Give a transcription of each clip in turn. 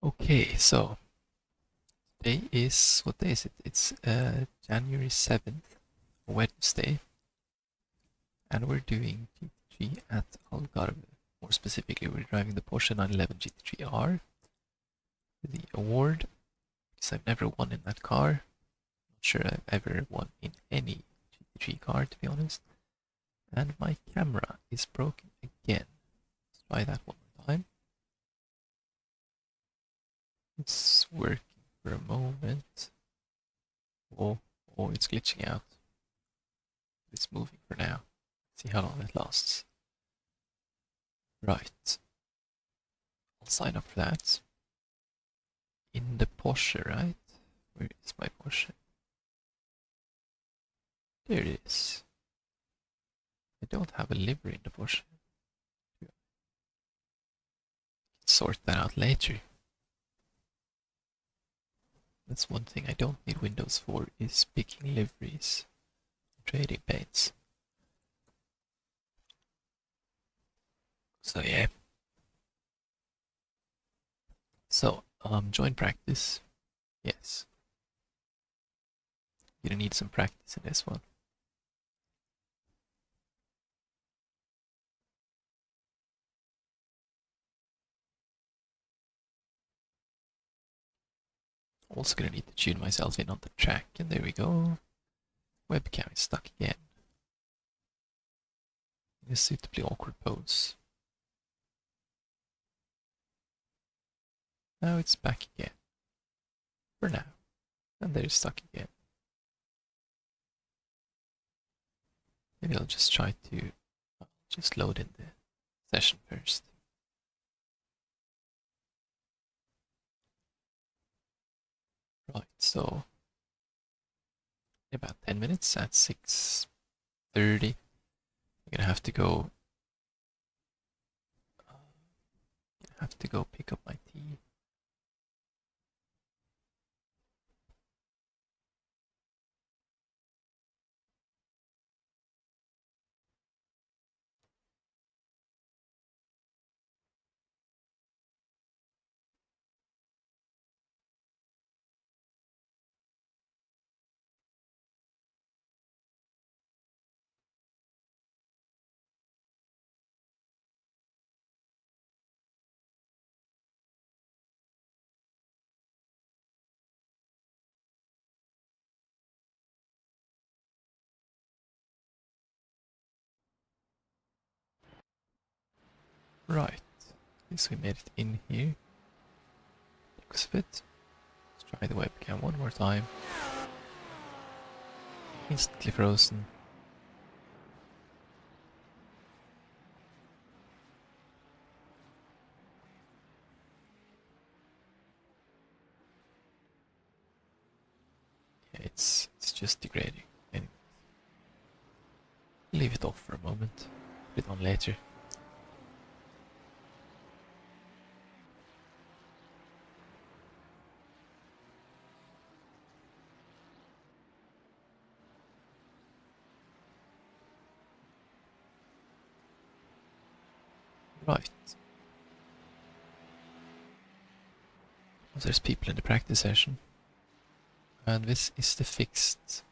Okay, so today is, what day is it? It's January 7th, Wednesday, and we're doing GT3 at Algarve. More specifically, we're driving the Porsche 911 GT3R for the award, because I've never won in that car. Not sure I've ever won in any GT3 car, to be honest. And my camera is broken again. Let's try that one more time. It's working for a moment. Oh, it's glitching out. It's moving for now. Let's see how long it lasts. Right. I'll sign up for that. In the Porsche, right? Where is my Porsche? There it is. I don't have a livery in the Porsche. Sort that out later. That's one thing I don't need Windows for, is picking liveries, trading paints. So yeah. So, join practice. Yes. You're gonna need some practice in this one. Also gonna need to tune myself in on the track, and there we go. Webcam is stuck again. In a suitably awkward pose. Now it's back again. For now. And there it's stuck again. Maybe I'll just try to just load in the session first. Right, so in about 10 minutes at 6:30, I'm gonna have to go pick up my tea. Right, guess we made it in here. Looks of it. Let's try the webcam one more time. Instantly frozen. Yeah, it's just degrading. Anyway, leave it off for a moment. Put it on later. Right. There's people in the practice session. And this is the fixed.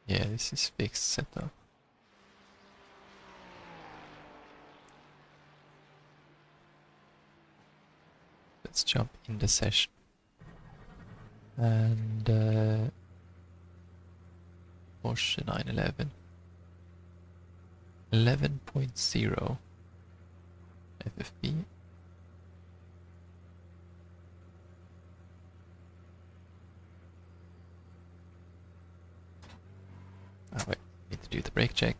Yeah, this is fixed setup. Let's jump in the session. And Porsche 911. 11.0 FFP. Oh wait, need to do the brake check.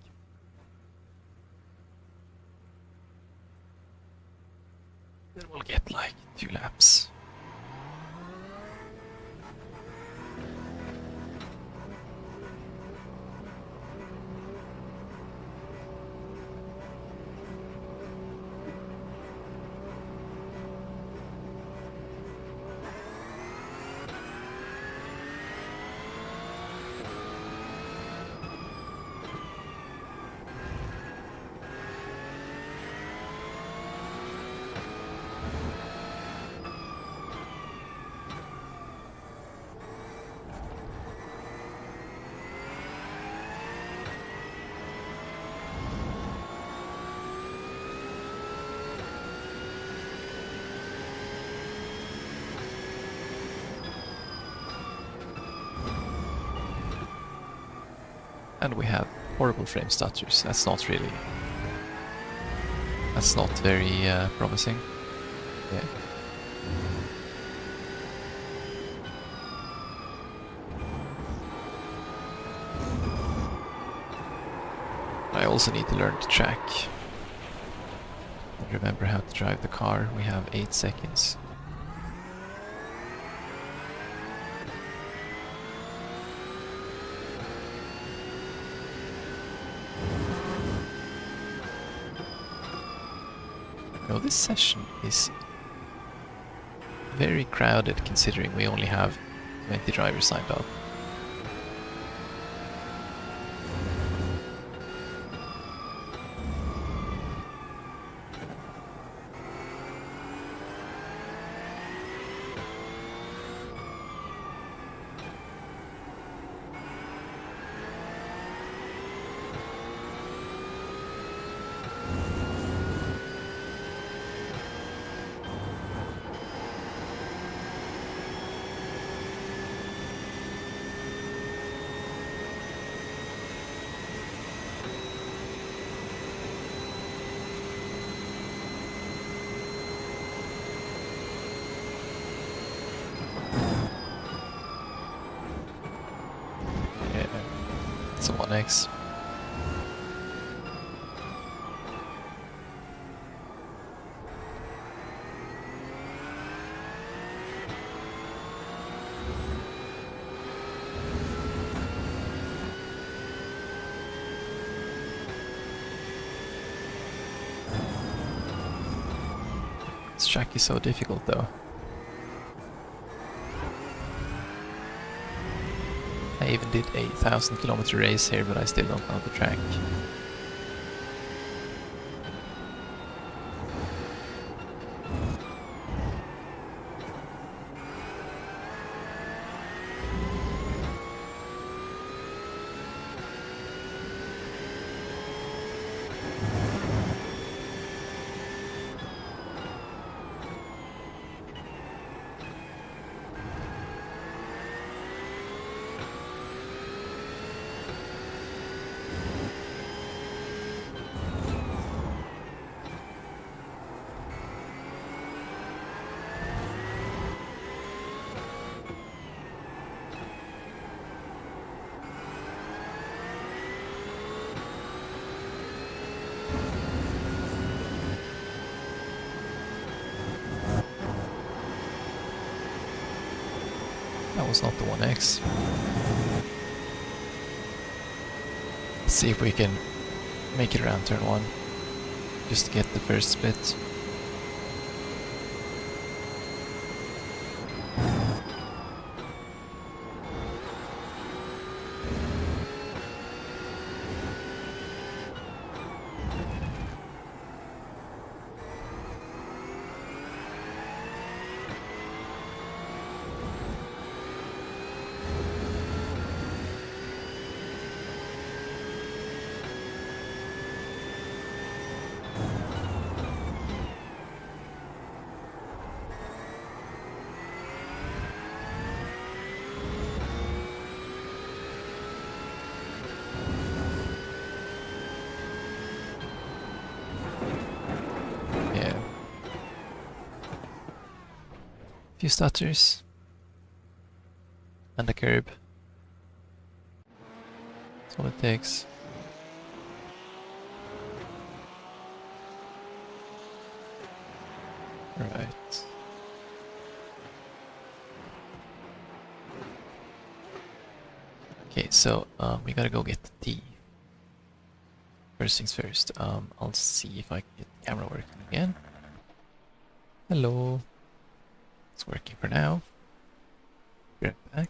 Then we'll get like 2 laps. And we have horrible frame stutters. That's not very promising. Yeah. I also need to learn to track. And remember how to drive the car. We have 8 seconds. No, this session is very crowded considering we only have 20 drivers signed up. It's a 1x. This track is so difficult though. I even did a 1,000-kilometer race here, but I still don't know the track. That was not the 1x. Let's see if we can make it around turn 1. Just to get the first split. Few stutters and a curb. That's all it takes. Right. Okay, so we gotta go get the tea. First things first, I'll see if I can get the camera working again. Hello. It's working for now. Be right back.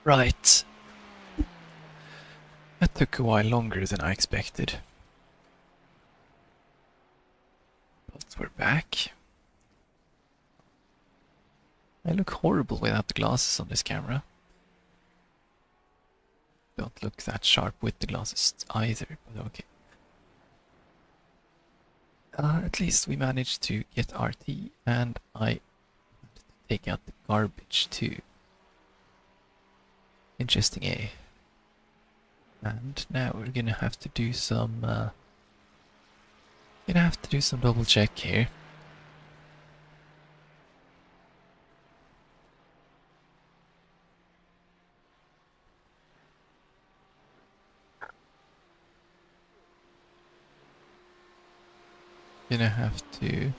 Right. That took a while longer than I expected. But we're back. I look horrible without the glasses on this camera. Don't look that sharp with the glasses either, but okay. At least we managed to get RT, and I take out the garbage too. Interesting, eh? And now we're gonna have to do some double check here. Gonna have to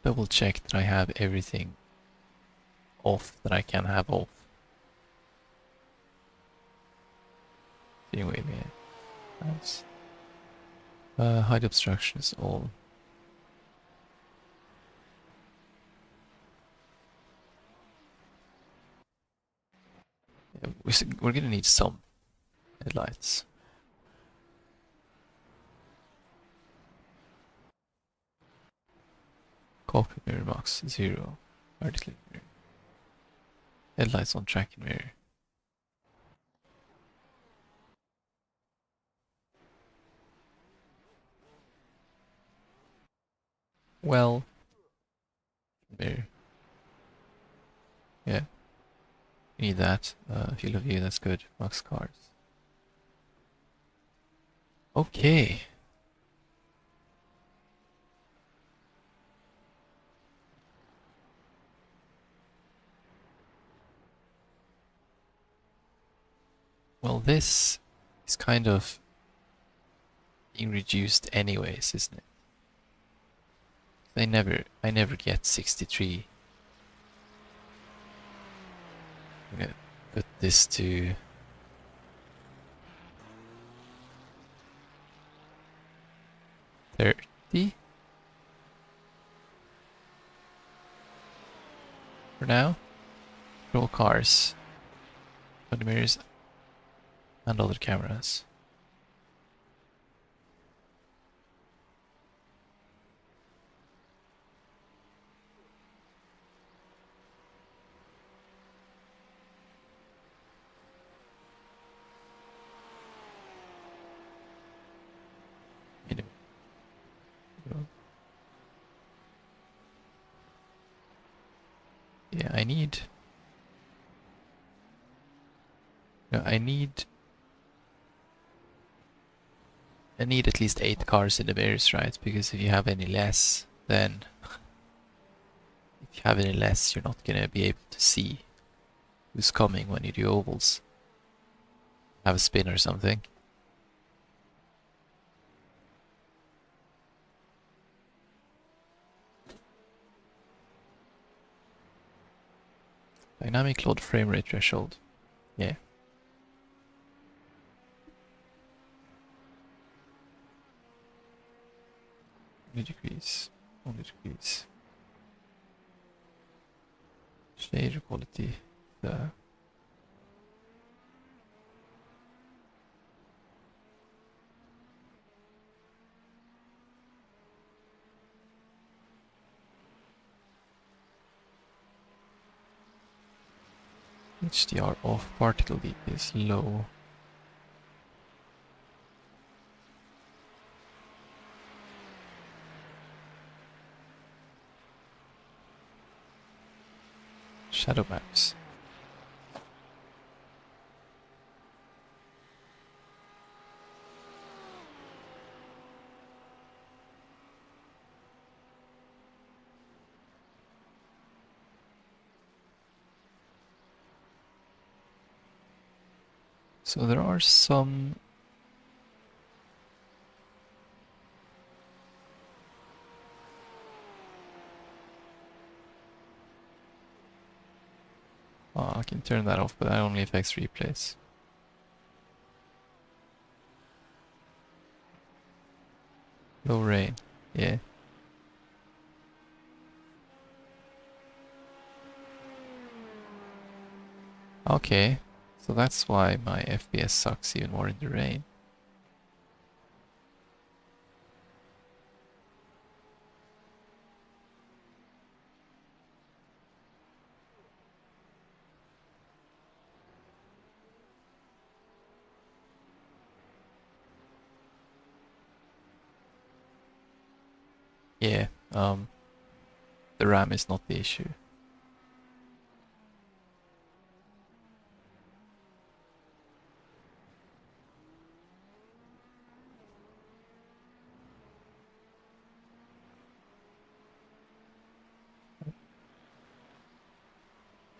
double check that I have everything off that I can have off. Anyway, man. Nice. Hide obstruction is all. Yeah, we're gonna need some headlights. Cockpit mirror box 0. Vertically mirror. Headlights on track and mirror. Well, mirror. Yeah. Need that. Field of view, that's good. Box cars. Okay. Well, this is kind of being reduced anyways, isn't it? I never get 63. I'm gonna put this to 30 for now. Roll cars, front mirrors, and other cameras. Yeah, I need at least 8 cars in the mirrors, right? Because if you have any less, then you're not gonna be able to see who's coming when you do ovals. Have a spin or something. Dynamic load frame rate threshold. Yeah. Only degrees. Only degrees. Shader quality. The HDR off, particle leak is low. Shadow maps. So there are some I can turn that off, but that only affects replays. No rain. Yeah. Okay. So that's why my FPS sucks even more in the rain. Yeah, the RAM is not the issue.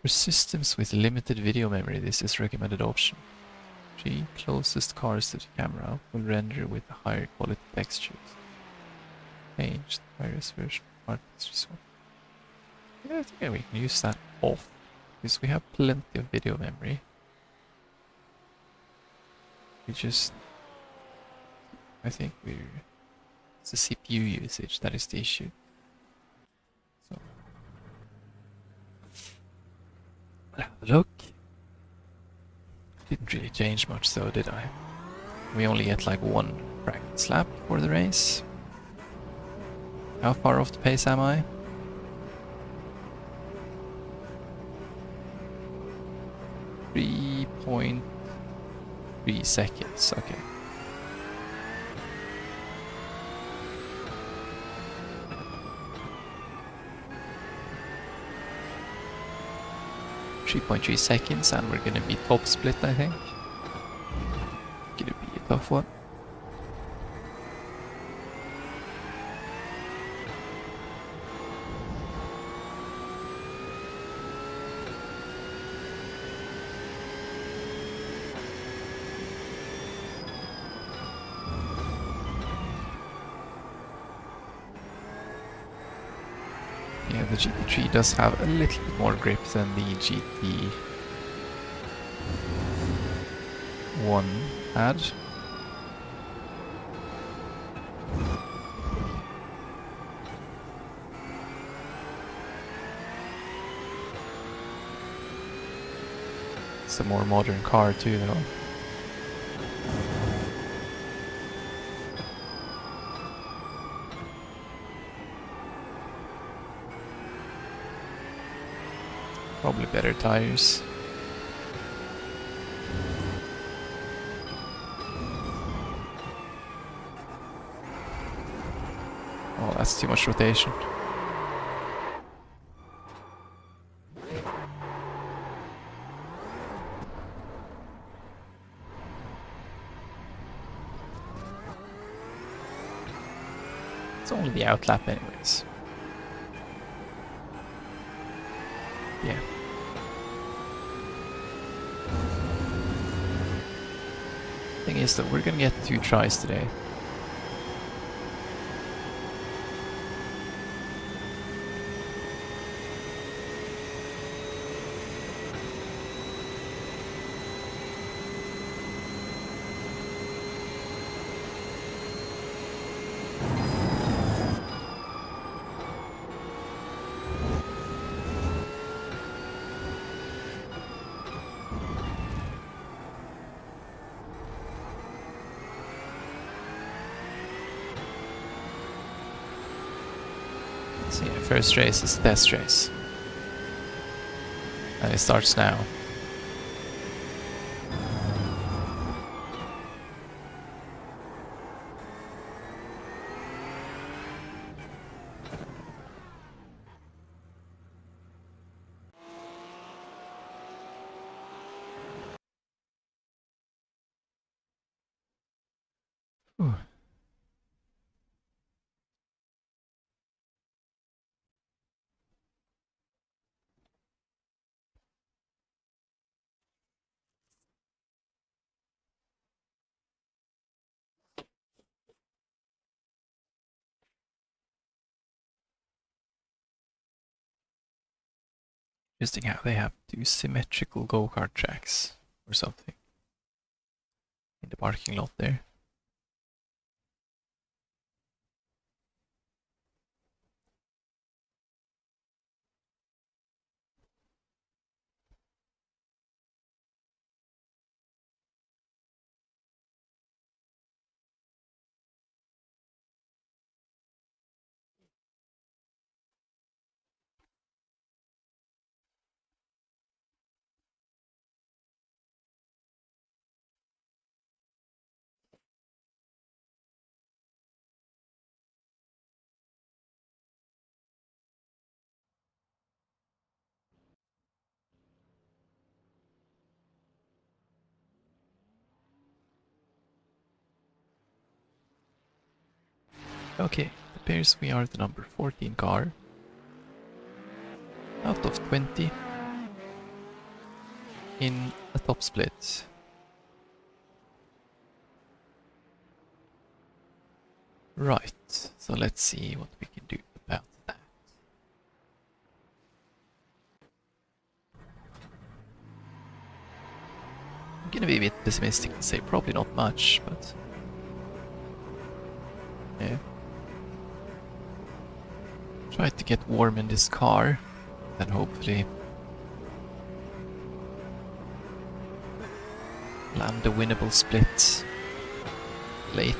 For systems with limited video memory, this is recommended option. G closest cars to the camera will render with higher quality textures. Change the virus version of textures. Yeah, I think we can use that off because we have plenty of video memory. We just, I think it's the CPU usage that is the issue. So, have a look. Didn't really change much though, did I? We only get like one practice lap for the race. How far off the pace am I? 3.3 seconds, okay. .3 seconds and we're gonna be top split, I think. Gonna be a tough one. Yeah, the GT3 does have a little bit more grip than the GT1 had. It's a more modern car too, though. Probably better tires. Oh, that's too much rotation. It's only the outlap anyways. Yeah. Thing is that we're gonna get 2 tries today. So yeah, first race is a test race. And it starts now. Ooh. Interesting how they have 2 symmetrical go-kart tracks or something in the parking lot there. Okay, it appears we are the number 14 car. Out of 20 in a top split. Right, so let's see what we can do about that. I'm gonna be a bit pessimistic and say probably not much, but yeah. Try to get warm in this car, then hopefully land a winnable split later.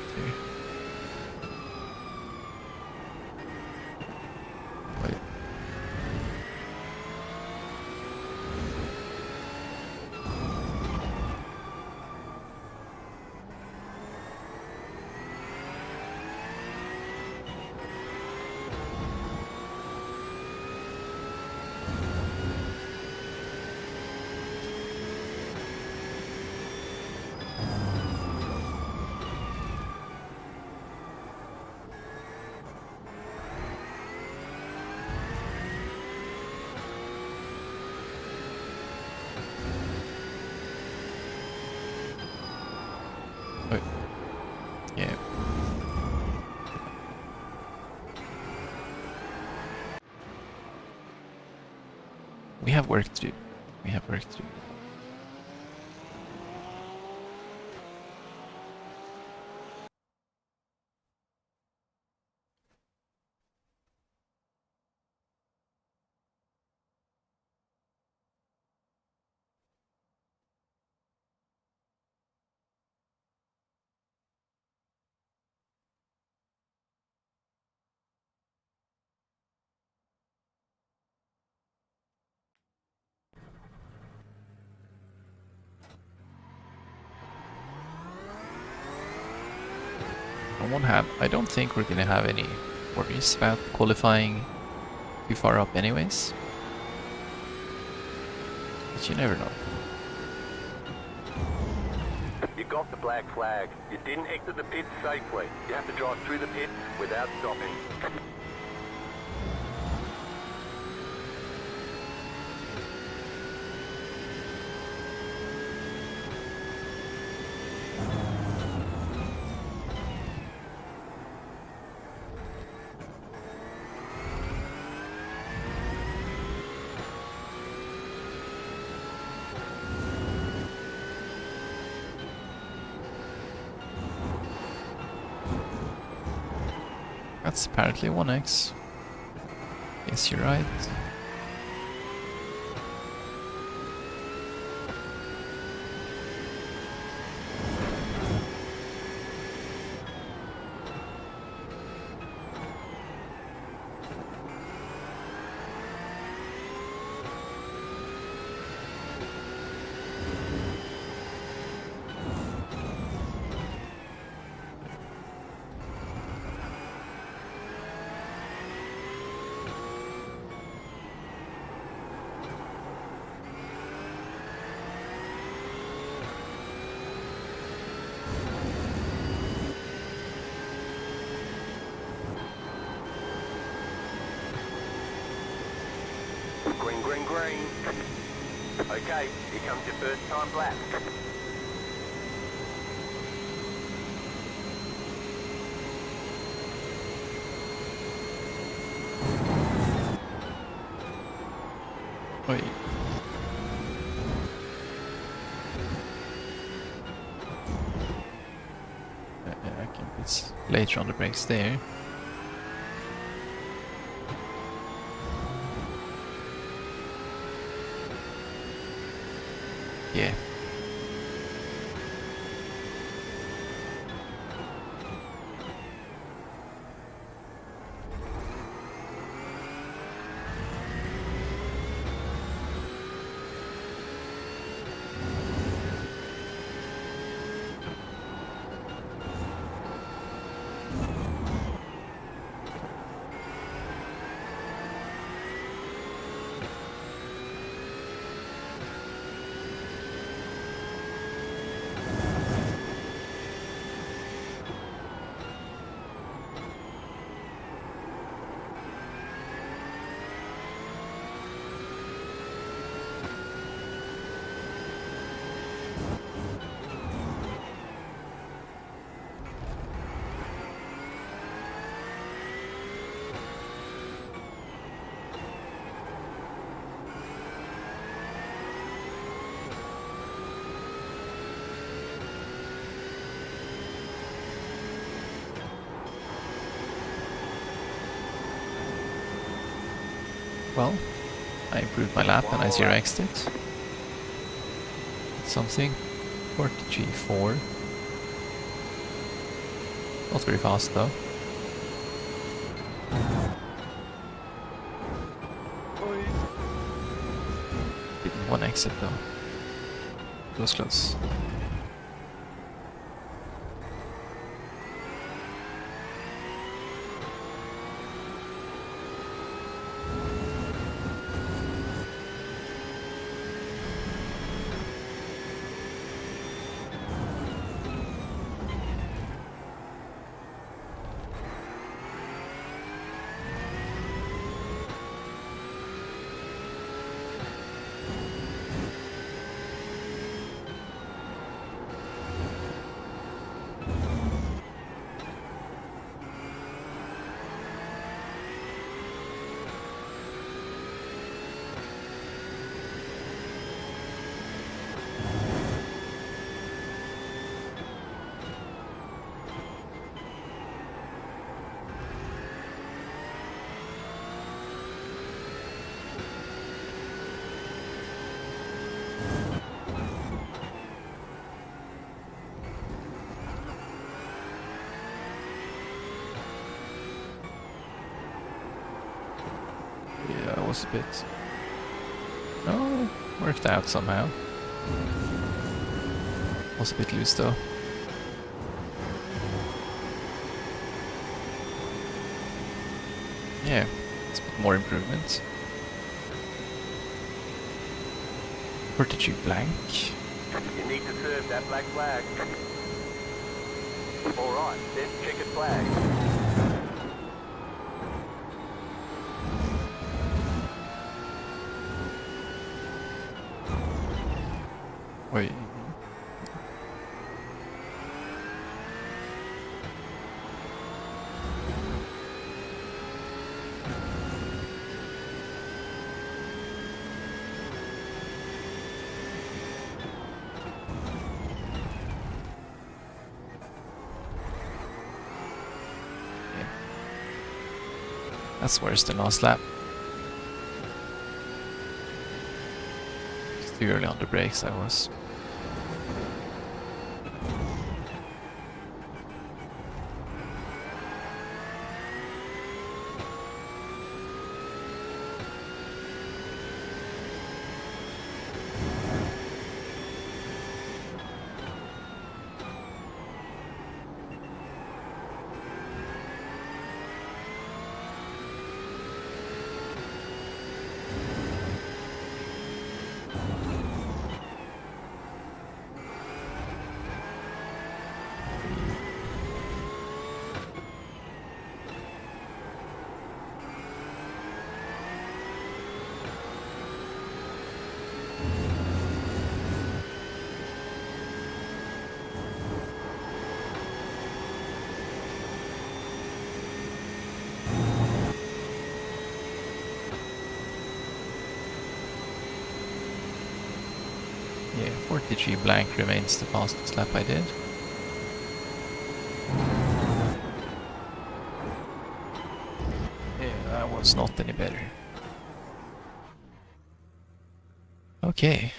Wait. Wait. Yeah. We have work to do. We have work to do. On one hand, I don't think we're gonna have any worries about qualifying too far up anyways. But you never know. You got the black flag. You didn't exit the pits safely. You have to drive through the pits without stopping. That's apparently 1x. Yes, you're right. Green, green, green. Okay, here comes your first time lap. Wait. I can put later on the brakes there. Yeah. Well, I improved my lap and I 0x'd it. Something. 43.4. Not very fast though. Didn't one exit though. It was close. Yeah, it was a bit... No, worked out somehow. Was a bit loose though. Yeah, it's a bit more improvement. 42 blank. You need to serve that black flag. Alright, then checkered flag. Wait. Yeah. That's worse than last lap. Too early on the brakes I was. Yeah, 43 blank remains the fastest lap I did. Yeah, that was not any better. Okay.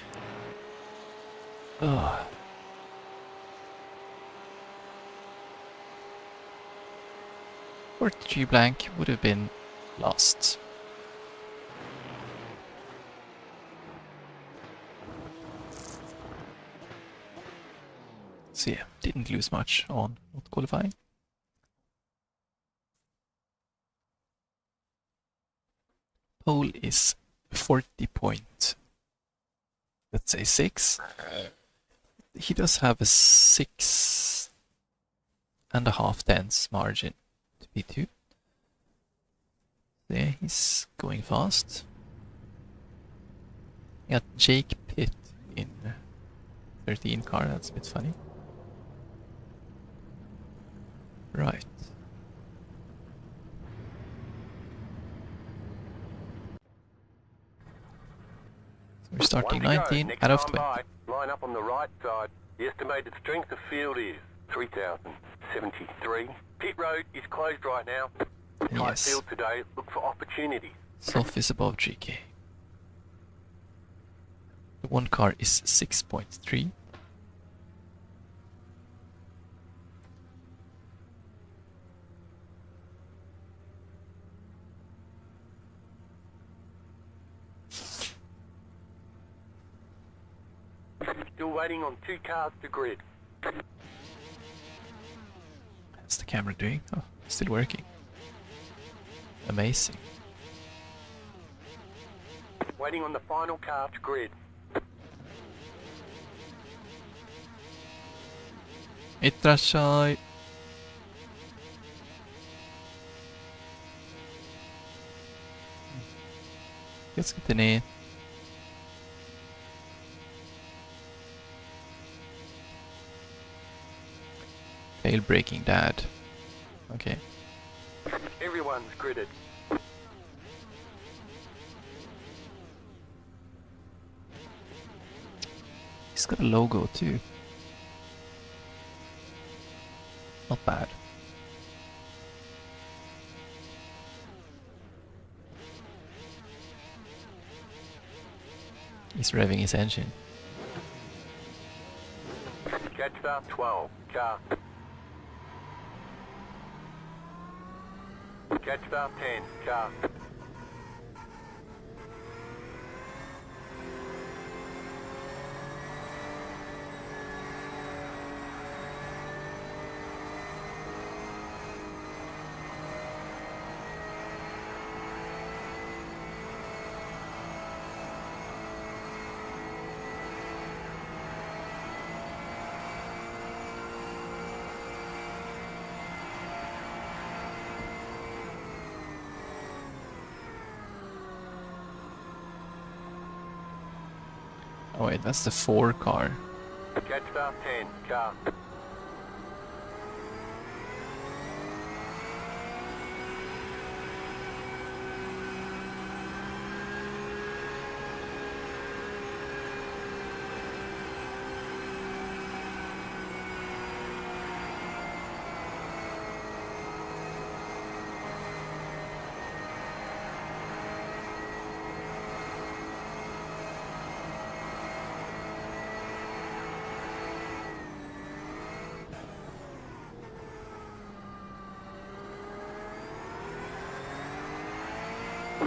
Ugh. .43 blank would have been lost. So yeah, didn't lose much on not qualifying. Pole is 40 point, let's say 6. He does have a 6.5 tenths margin to P2. There, he's going fast. Got Jake Pitt in 13 car, that's a bit funny. Right. So we're starting 19 out of 20. Line up on the right side. The estimated strength of field is 3,073. Pit road is closed right now. Tight Yes. field today. Look for opportunities. Sof is above 3k. The one car is 6.3. Still waiting on 2 cars to grid. How's the camera doing? Oh, still working. Amazing. Waiting on the final car to grid. Itrashai. Keski ne? Fail braking, Dad. Okay. Everyone's gridded. He's got a logo too. Not bad. He's revving his engine. Catch start 12, car. Catch start 10, car. Oh wait, that's the 4 car. Catch start 10, car.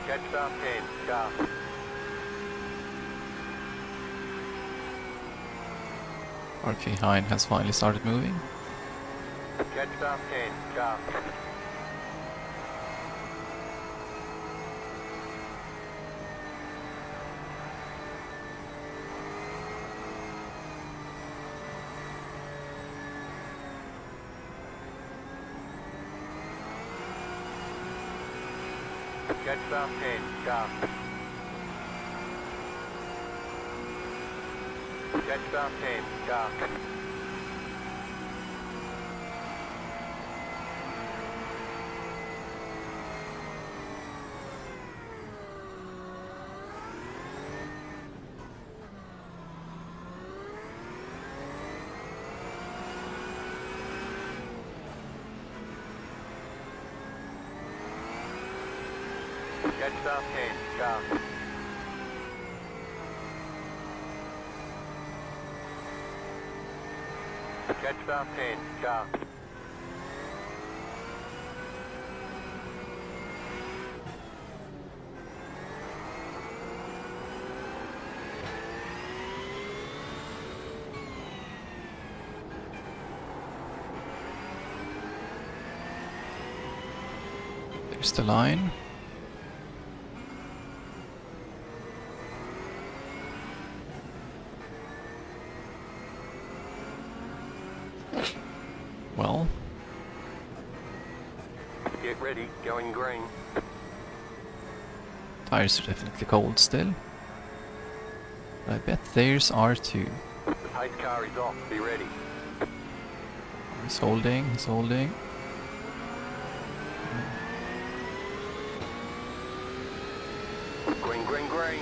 Catch start 10, car. RK Hein has finally started moving. Catch start 10, car. Catch start 10, car. Catch start 10, car. Catch start 10, car. Catch start 10, car. There's the line. Well, Get ready, going green. tires are definitely cold still. I bet theirs are too. The pace car is off, be ready. He's holding, he's holding. Green, green, green.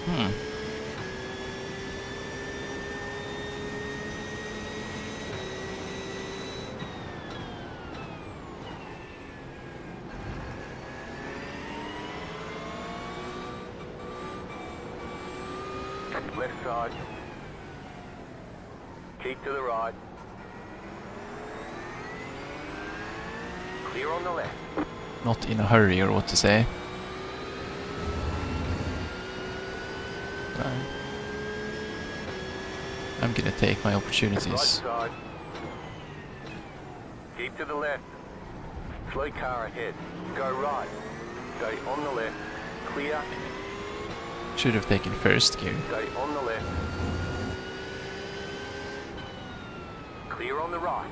Hmm. Left side. Keep to the right. Clear on the left. Not in a hurry, or what to say. I'm gonna take my Right opportunities. side. Keep to the left. Slow car ahead. Go right. Stay on the left. Clear. Should have taken first gear. Stay on the left. Clear on the right.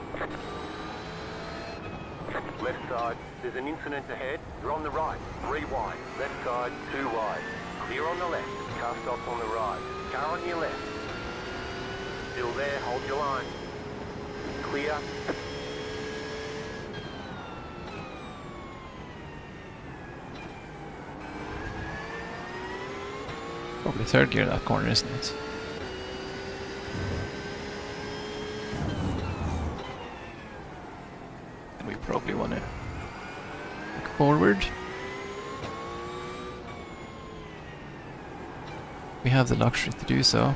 Left side. There's an incident ahead. You're on the right. 3 wide. Left side. 2 wide. Clear on the left. Car stops on the right. Car on your left. Still there. Hold your line. Clear. Probably third gear that corner, isn't it? And we probably want to look forward. We have the luxury to do so.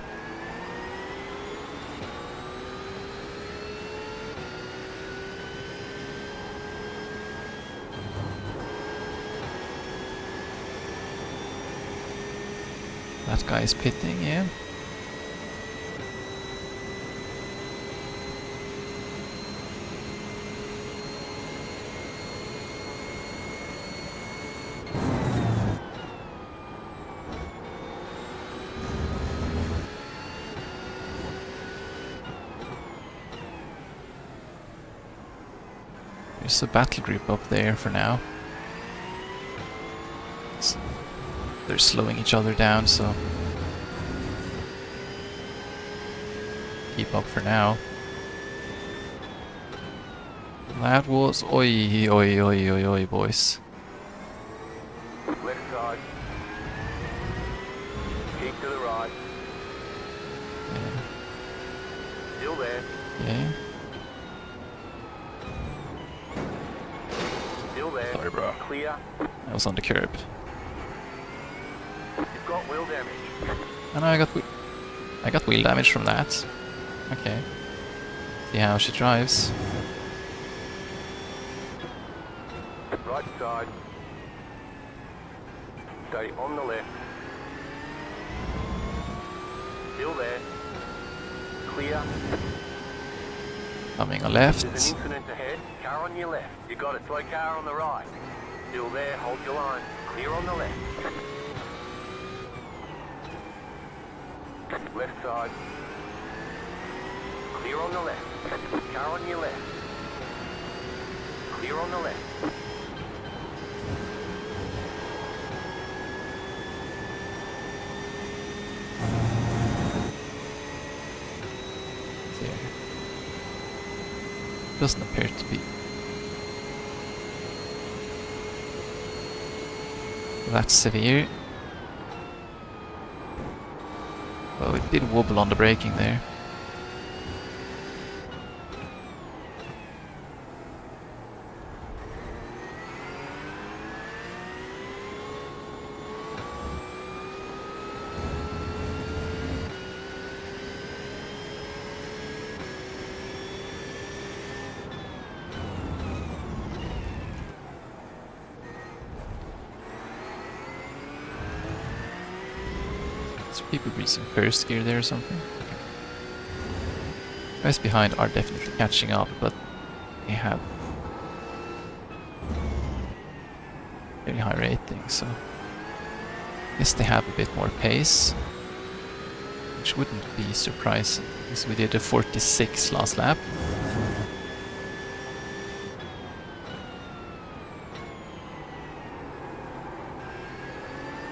That guy is pitting, yeah. There's a battle group up there for now. They're slowing each other down, so keep up for now. That was oi oi oi oi oi, boys. Left side. Keep to the right. Yeah. Still there. Yeah. Still there. Sorry, bro. Clear. I was on the curb. You've got wheel damage. And I got wheel damage from that. Okay. See how she drives. Right side. Stay on the left. Still there. Clear. Coming a There's left. an incident ahead. Car on your left. You got a slow car on the right. Still there. Hold your line. Clear on the left. Left side. Clear on the left. Car on your left. Clear on the left. There. Doesn't appear to be that severe. Well, it did wobble on the braking there. So people reaching first gear there or something. Guys behind are definitely catching up, but they have very high ratings, so I guess they have a bit more pace, which wouldn't be surprising because we did a 46 last lap.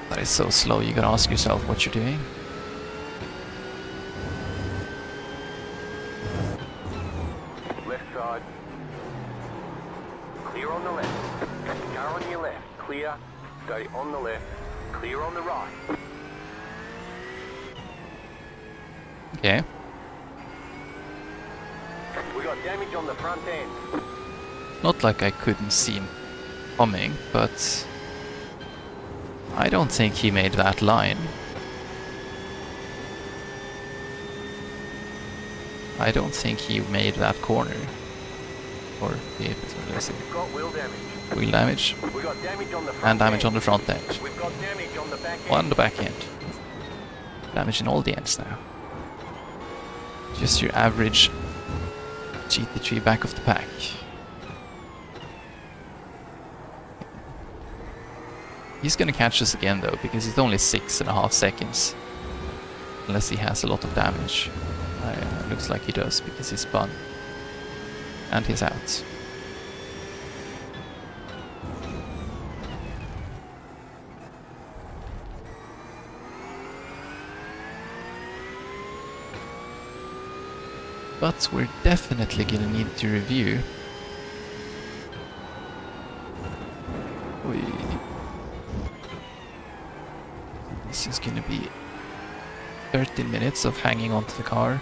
That is so slow, you gotta ask yourself what you're doing. Left side. Clear on the left. Car on your left. Clear. Stay on the left. Clear on the right. Okay. We got damage on the front end. Not like I couldn't see him coming, but I don't think he made that line. I don't think he made that corner. Or the let's see. We've got wheel damage. Wheel damage We've got damage on the front and damage end. on the front end. We've got damage on the back end. On the back end. Damage in all the ends now. Just your average GT3 back of the pack. He's gonna catch us again though, because it's only 6.5 seconds. Unless he has a lot of damage. Looks like he does, because he's spun. And he's out. But we're definitely gonna need to review. This is gonna be 13 minutes of hanging onto the car.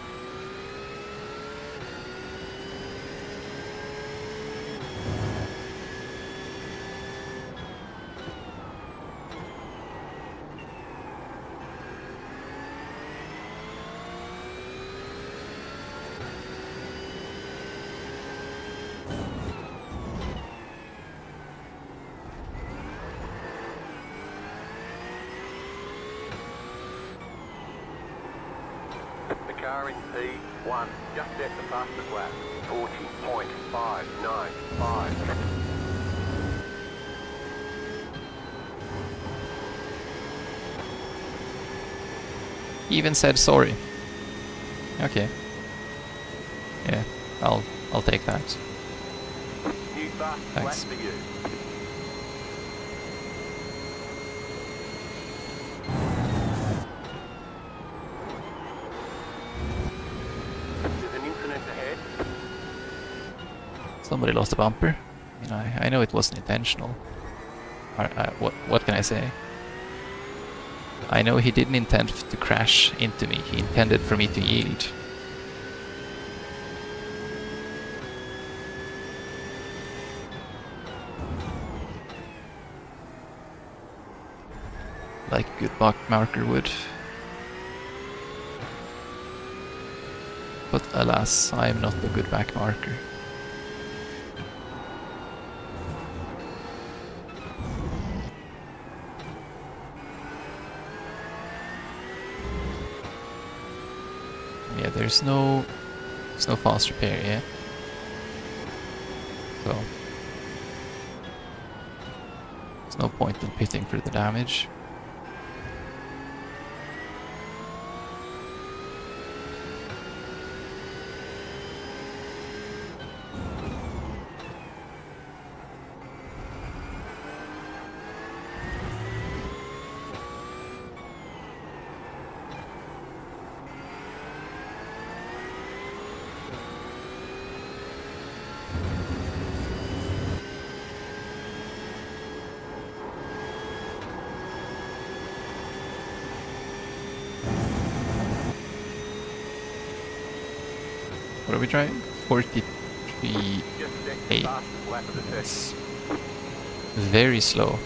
Car in P1 just set the fastest lap, 40.595. He even said sorry. Okay. Yeah, I'll take that. New fast lap Thanks. for you. There's an incident ahead. Somebody lost a bumper. You know, I know it wasn't intentional. What can I say? I know he didn't intend to crash into me. He intended for me to yield. Like a good buck marker would. But alas, I am not a good back marker. Yeah, there's no fast repair yet. So there's no point in pitting for the damage. What are we driving? 43.8. Just set the fastest lap of the session. Very slow.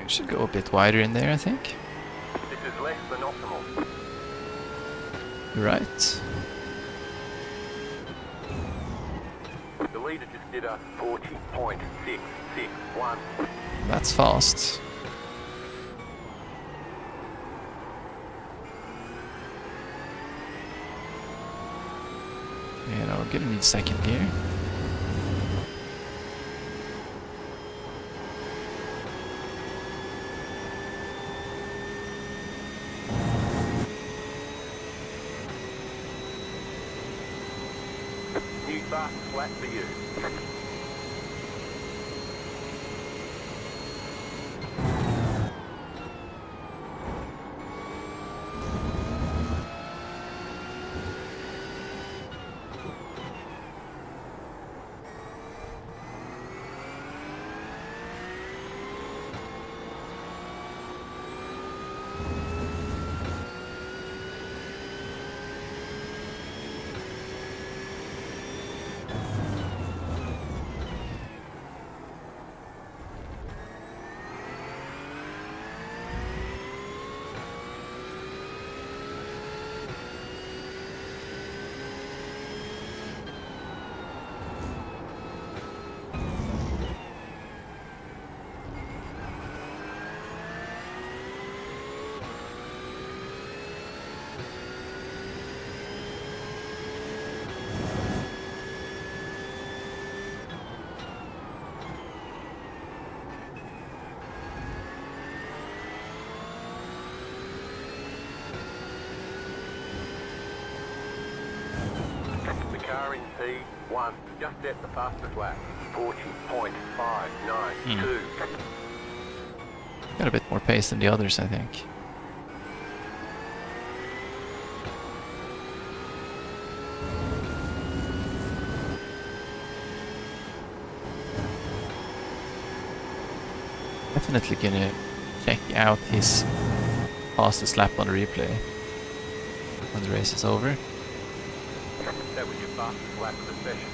Should go a bit wider in there, I think. This is less than optimal. You're right. The leader just did a 40.661. That's fast. You know, we're gonna need second gear. New fast flat for you. Car in P1, just at the fastest lap, 40.592. Got a bit more pace than the others, I think. Definitely gonna check out his fastest lap on the replay when the race is over. That was your fastest lap of the session.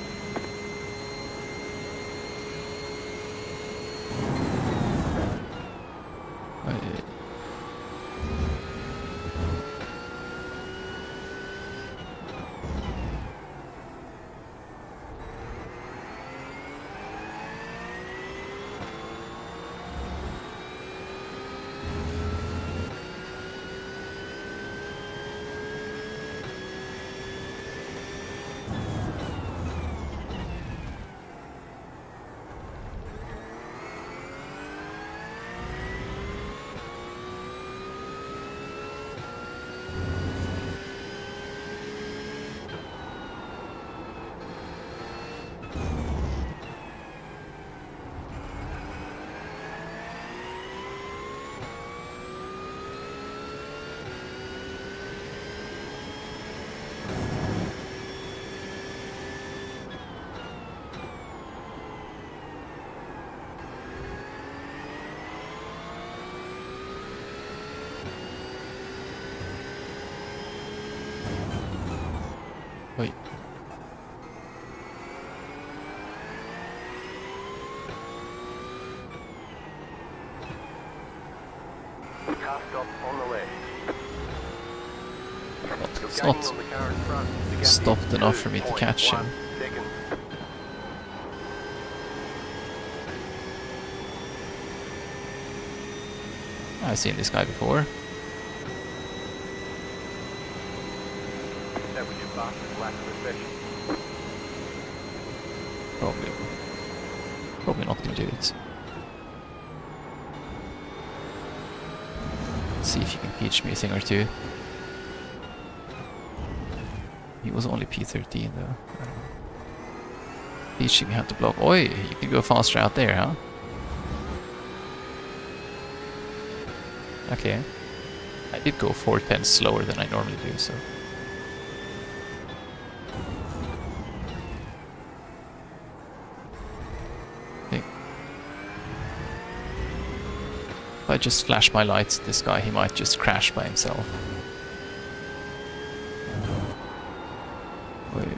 Wait. Car stop on the left. It's not stopped enough for me to catch him. I've seen this guy before. That was your fastest lap of the session. Probably not gonna do it. See if you can teach me a thing or two. He was only P13 though. I don't know. Teaching me how to block. Oi, you can go faster out there, huh? Okay. I did go 4/10 slower than I normally do, so. Okay. If I just flash my lights at this guy, he might just crash by himself. Wait.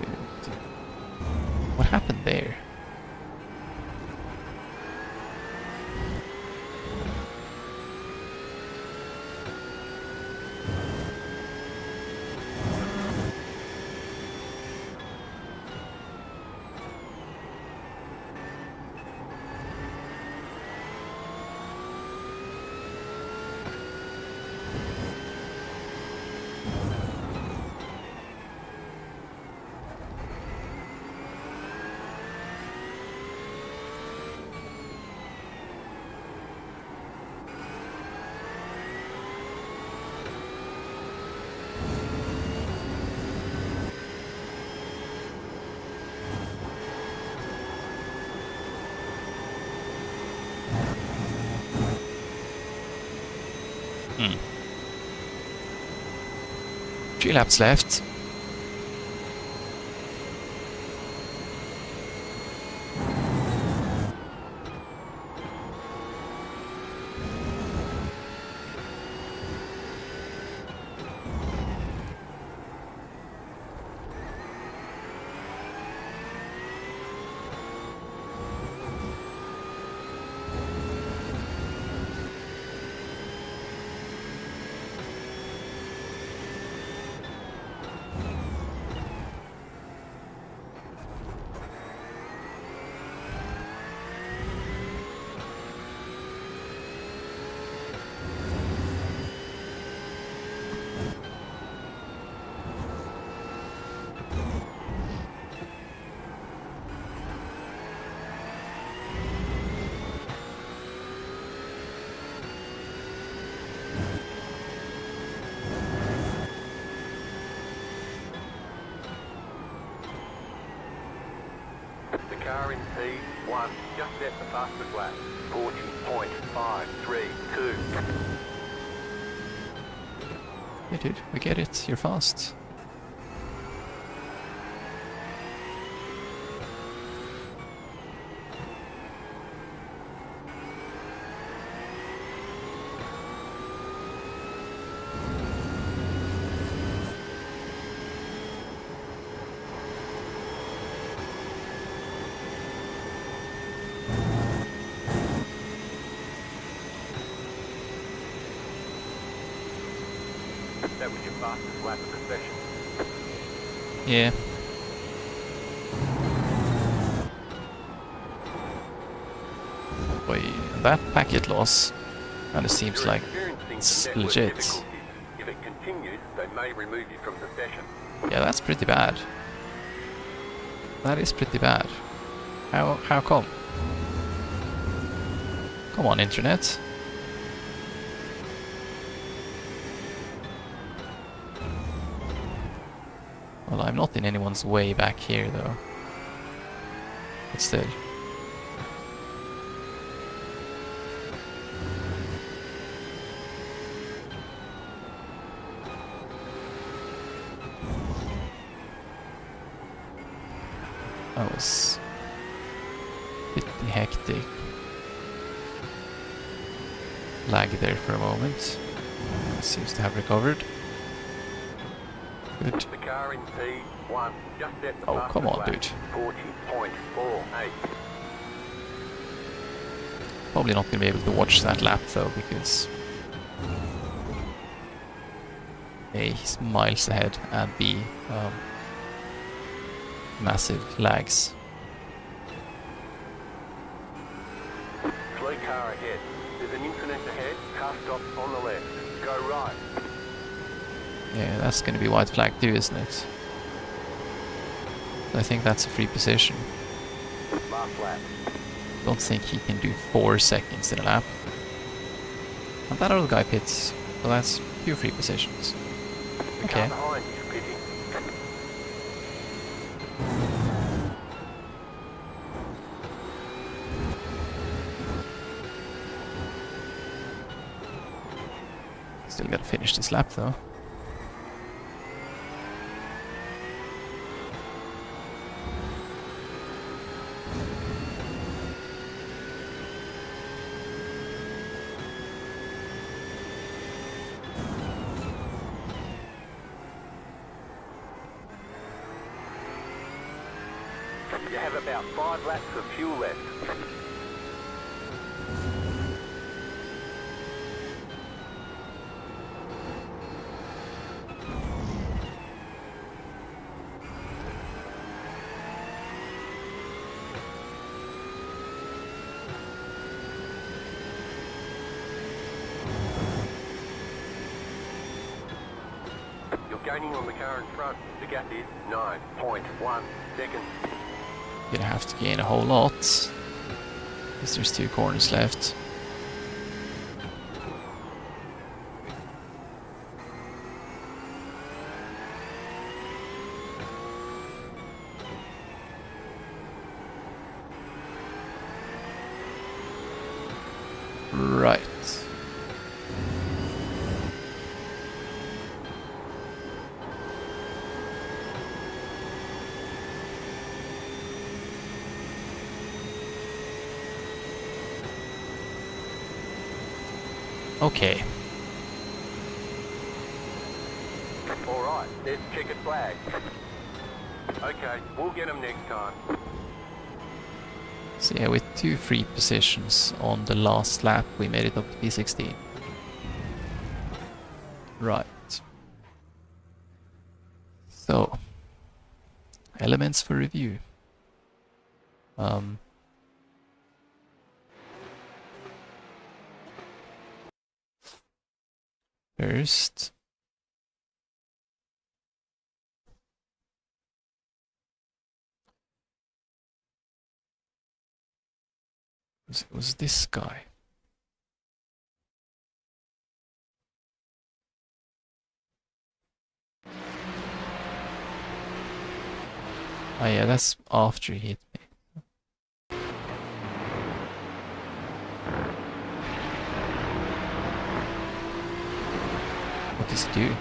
What happened there? 3 laps left. Car in P1 just set the fastest lap, 40.532. Yeah, dude, we get it. You're fast. That was your fastest lap of the session. Yeah. Boy, that packet loss kind of seems like it's legit. If it continues, they may remove you from the session. Yeah, that's pretty bad. That is pretty bad. How come? Come on, internet. Well, I'm not in anyone's way back here, though. But still. That was pretty hectic. Lag there for a moment. Seems to have recovered. Good. The car in P1 just set the Oh, fastest come on, lap, dude. 40.48. Probably not going to be able to watch that lap, though, because A, he's miles ahead, and B, massive lags. Slow car ahead. There's an incident ahead. Car stop on the left. Go right. Yeah, that's going to be white flag too, isn't it? I think that's a free position. Last lap. Don't think he can do 4 seconds in a lap. And that other guy pits, so that's 2 free positions. The Okay. car behind is pitting. Still gotta finish this lap though. You have about 5 laps of fuel left. You're gaining on the car in front. The gap is 9.1 seconds. Gonna have to gain a whole lot. Because there's 2 corners left. Right. Okay. Alright, there's checkered flag. Okay, we'll get them next time. So yeah, with 2 free positions on the last lap, we made it up to P16. Right. So, elements for review. First, was this guy. Oh yeah, that's after he hit me. What does he do?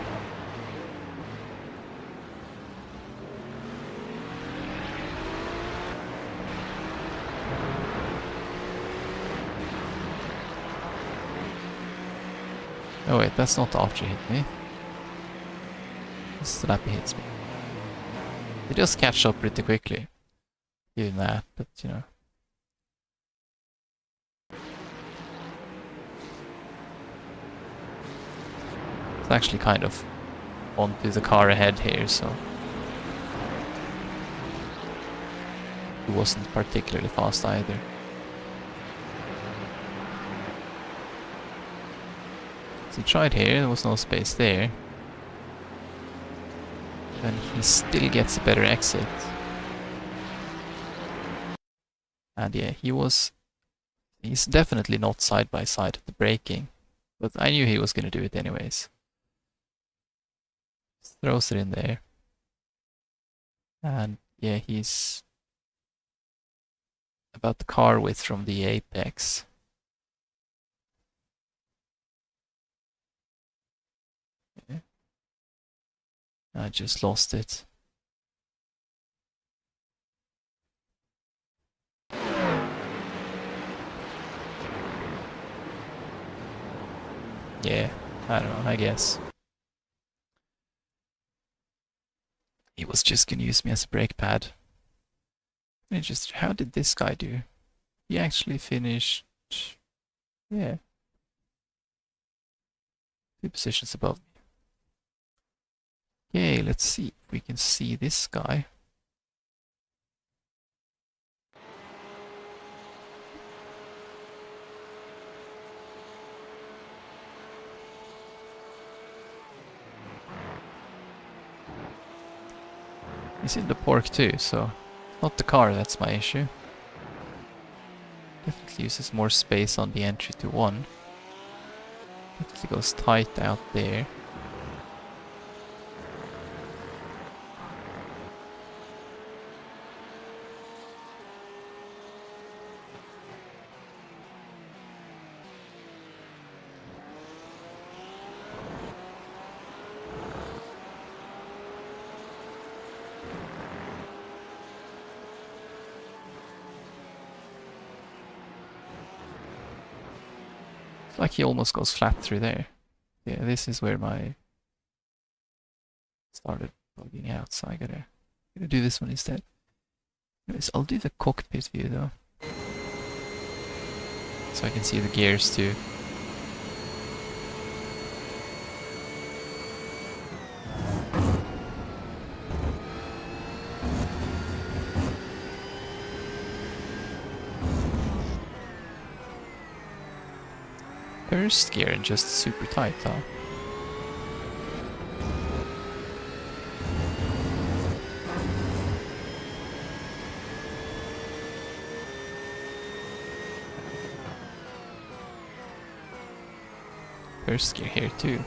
Oh wait, that's not after he hit me. This is the lap he hits me. He does catch up pretty quickly. Even that, but you know. It's actually kind of onto the car ahead here, so he wasn't particularly fast either. So he tried here, there was no space there. Then he still gets a better exit. And yeah, he's definitely not side by side at the braking, but I knew he was gonna do it anyways. Just throws it in there. And yeah, he's about the car width from the apex. Okay. I just lost it. Yeah, I don't know, I guess. He was just gonna use me as a brake pad. And just, how did this guy do? He actually finished, yeah, 2 positions above me. Okay, let's see if we can see this guy. He's in the pork too, so not the car that's my issue. Definitely uses more space on the entry to 1. Definitely goes tight out there. Like he almost goes flat through there. Yeah, this is where my started bugging out, so I gotta do this one instead. Anyways, I'll do the cockpit view though, so I can see the gears too. First gear and just super tight, huh? First gear here too.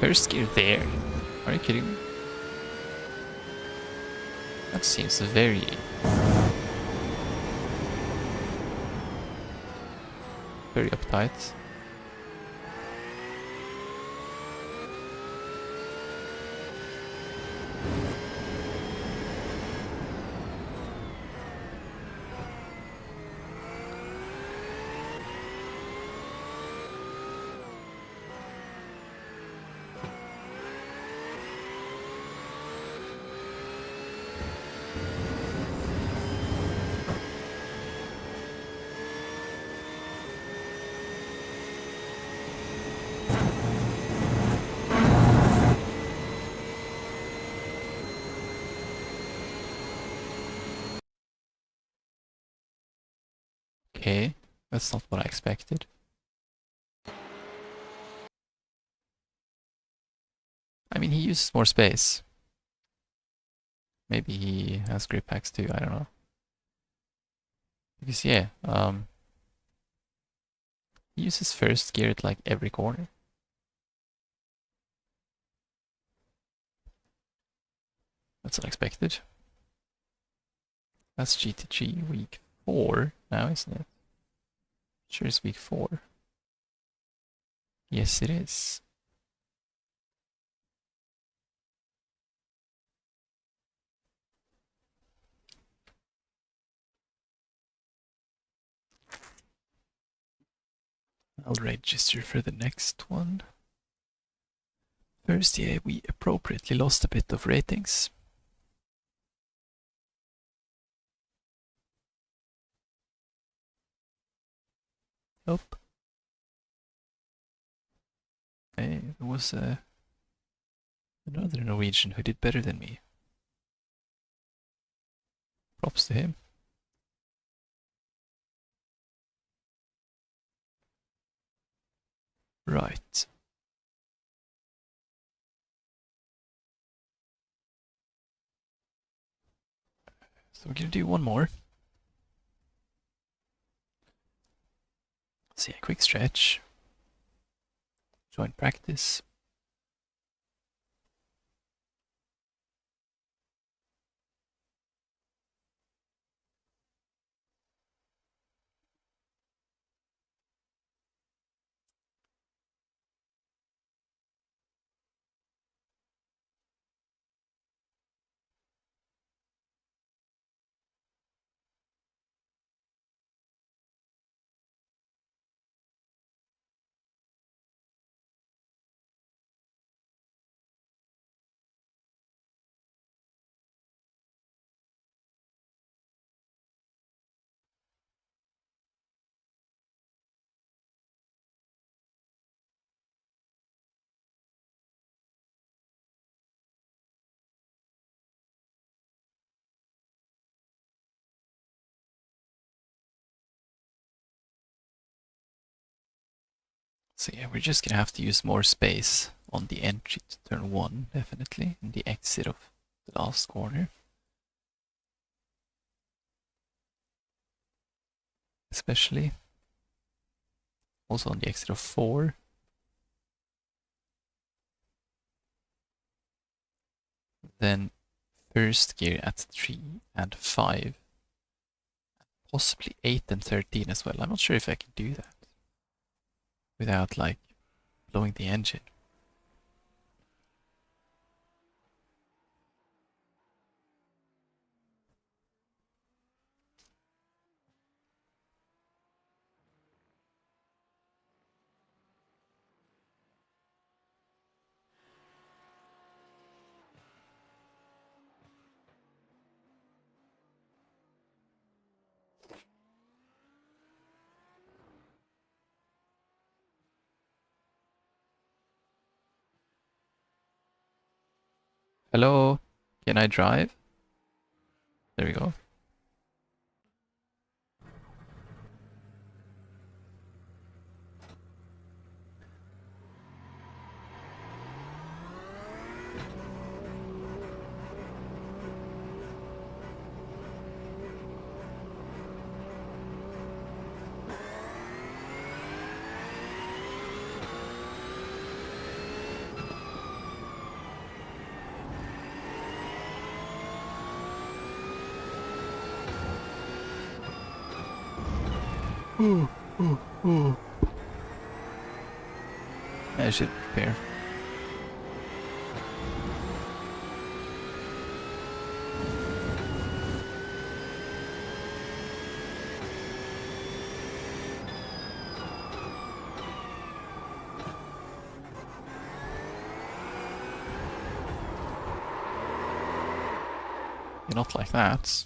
First gear there. Are you kidding me? That seems very uptight. Okay, that's not what I expected. I mean, he uses more space. Maybe he has grip packs too, I don't know. Because yeah, he uses first gear at like every corner. That's unexpected. That's GT3 week 4 now, isn't it? Sure it's week 4. Yes, it is. I'll register for the next one. First, yeah, we appropriately lost a bit of ratings. Nope. Hey, there was another Norwegian who did better than me. Props to him. Right. So we're gonna do one more. See, a quick stretch. Join practice. So yeah, we're just gonna have to use more space on the entry to turn 1, definitely, and the exit of the last corner. Especially. Also on the exit of 4. Then first gear at 3 and 5. Possibly 8 and 13 as well. I'm not sure if I can do that without like blowing the engine. Hello, can I drive? There we go. I should prepare. You're not like that.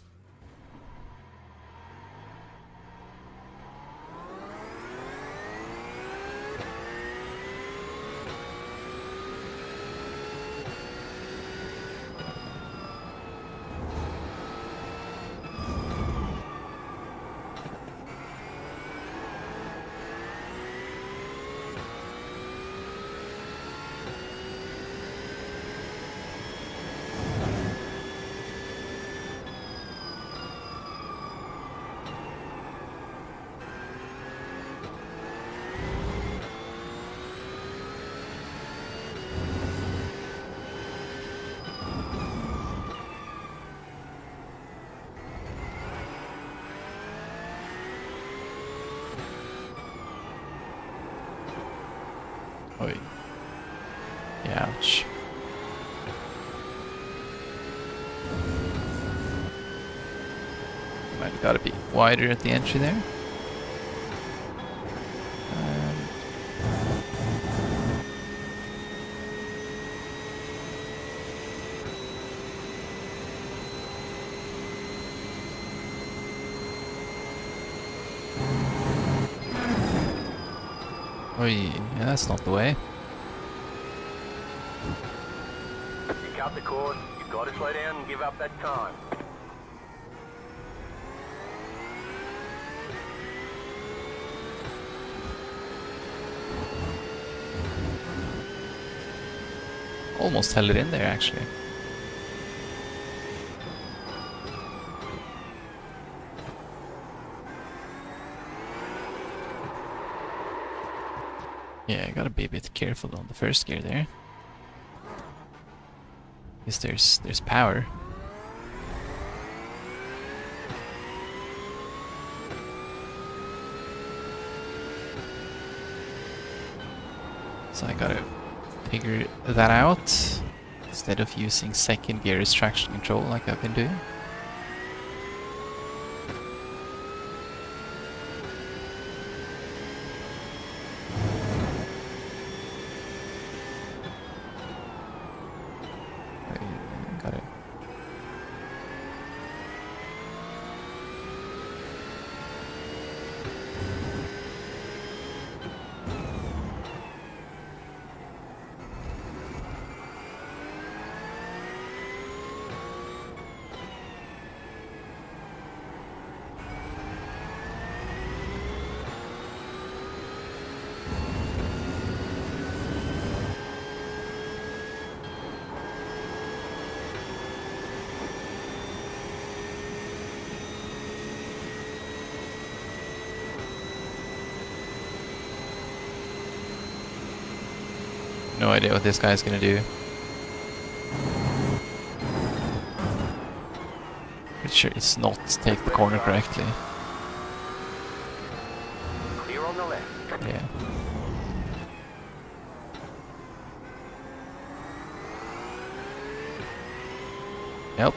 Oi. Yeah, ouch. Might have got to be wider at the entry there. Oh yeah, that's not the way. You cut the course, you've got to slow down and give up that time. Almost held it in there, actually. Yeah, I gotta be a bit careful on the first gear there. Because there's power. So I gotta figure that out instead of using second gear as traction control like I've been doing. Got it. No idea what this guy's gonna do. Pretty sure it's not take the corner correctly. Clear on the left. Yeah. Yep.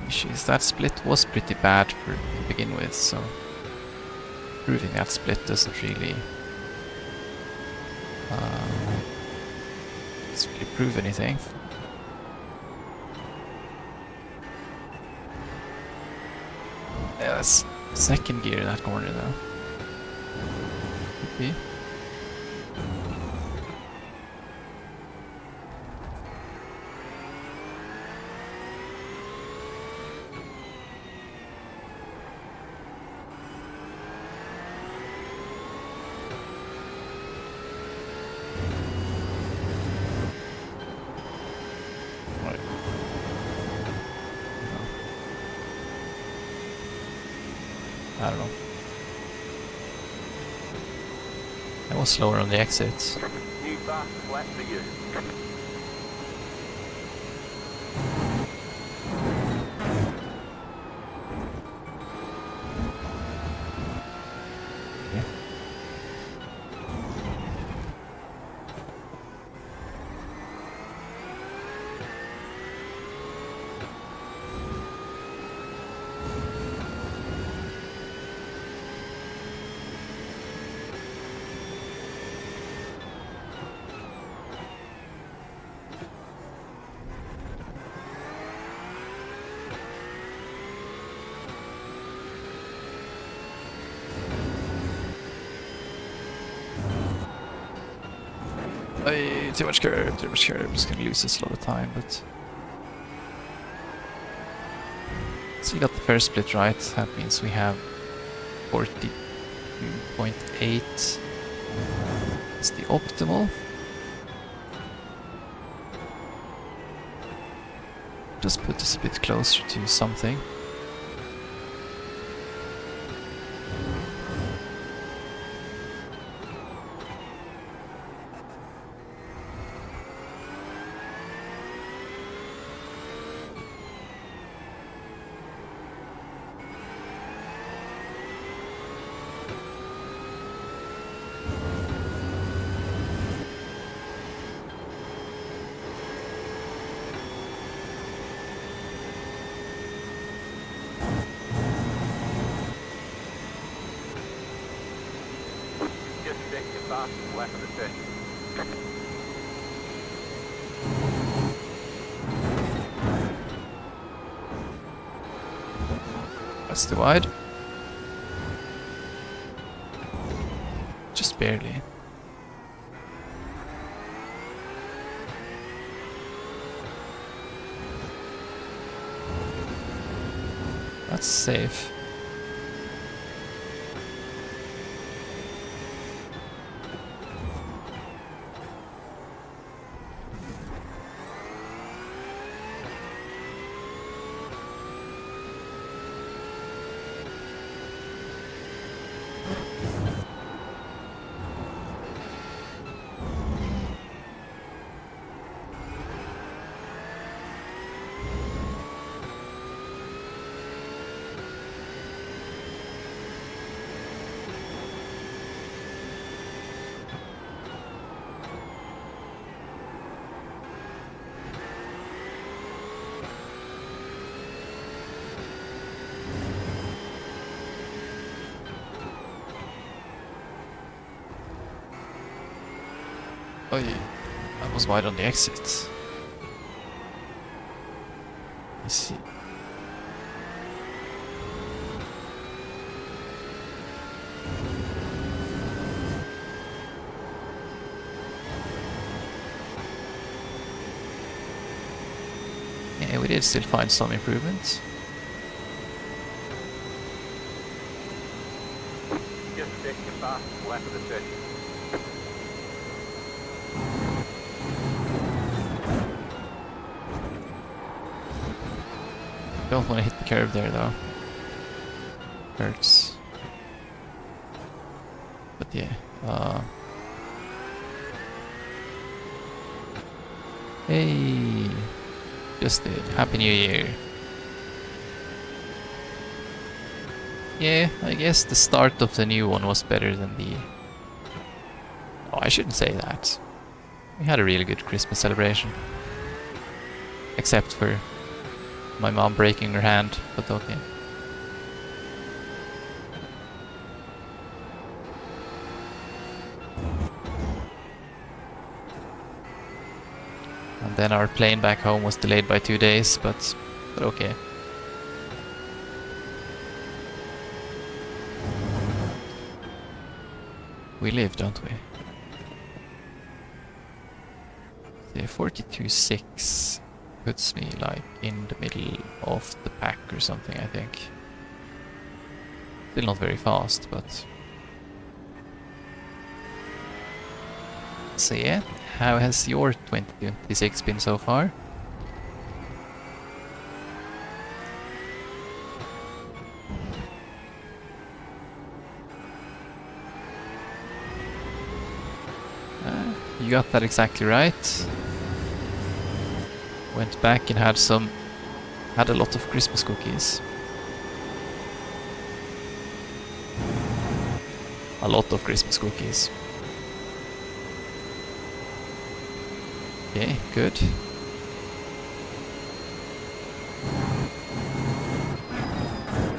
Jeez, that split was pretty bad to begin with, so proving that split doesn't really prove anything. Yeah, that's second gear in that corner though. Could be. I don't know. I was slower on the exits. New fast flat for you. Yeah. Too much curve, too much curve. I'm just gonna lose this a lot of time, but so we got the first split right. That means we have 42.8. It's the optimal. Just put this a bit closer to something. Just set your fastest lap of the session. That's too wide. Just barely. That's safe. Oh yeah, I was wide on the exit. Let's see. Yeah, we did still find some improvements. Just set your fastest lap of the session. Don't want to hit the curve there though. Hurts. But yeah. Hey, just did. Happy New Year. Yeah, I guess the start of the new one was better than the... Oh, I shouldn't say that. We had a really good Christmas celebration. Except for my mom breaking her hand, but okay. And then our plane back home was delayed by 2 days, but okay. We live, don't we? The 42.6 puts me like in the middle of the pack or something, I think. Still not very fast, but... So yeah, how has your 2026 been so far? You got that exactly right. Went back and had a lot of Christmas cookies. A lot of Christmas cookies. Okay, good.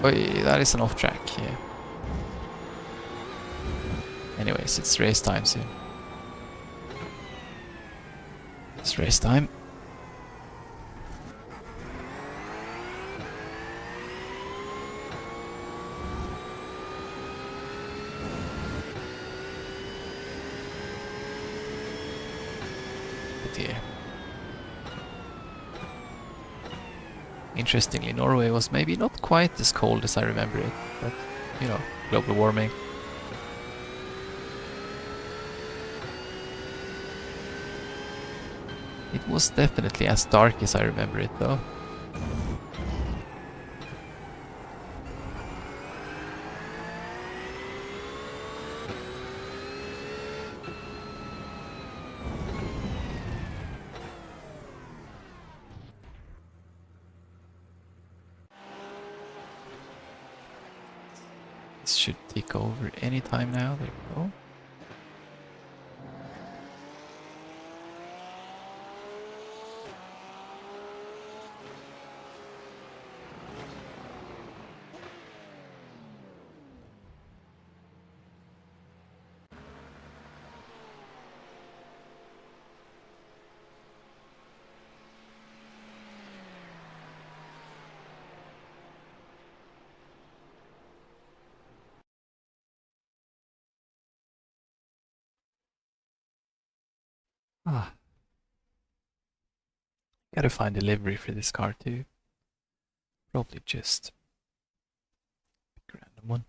Oi, that is an off track, yeah. Anyways, it's race time soon. It's race time. But yeah. Interestingly, Norway was maybe not quite as cold as I remember it, but you know, global warming. It was definitely as dark as I remember it though. should tick over any time now. There we go. Ah, gotta find a livery for this car too. Probably just pick a random one.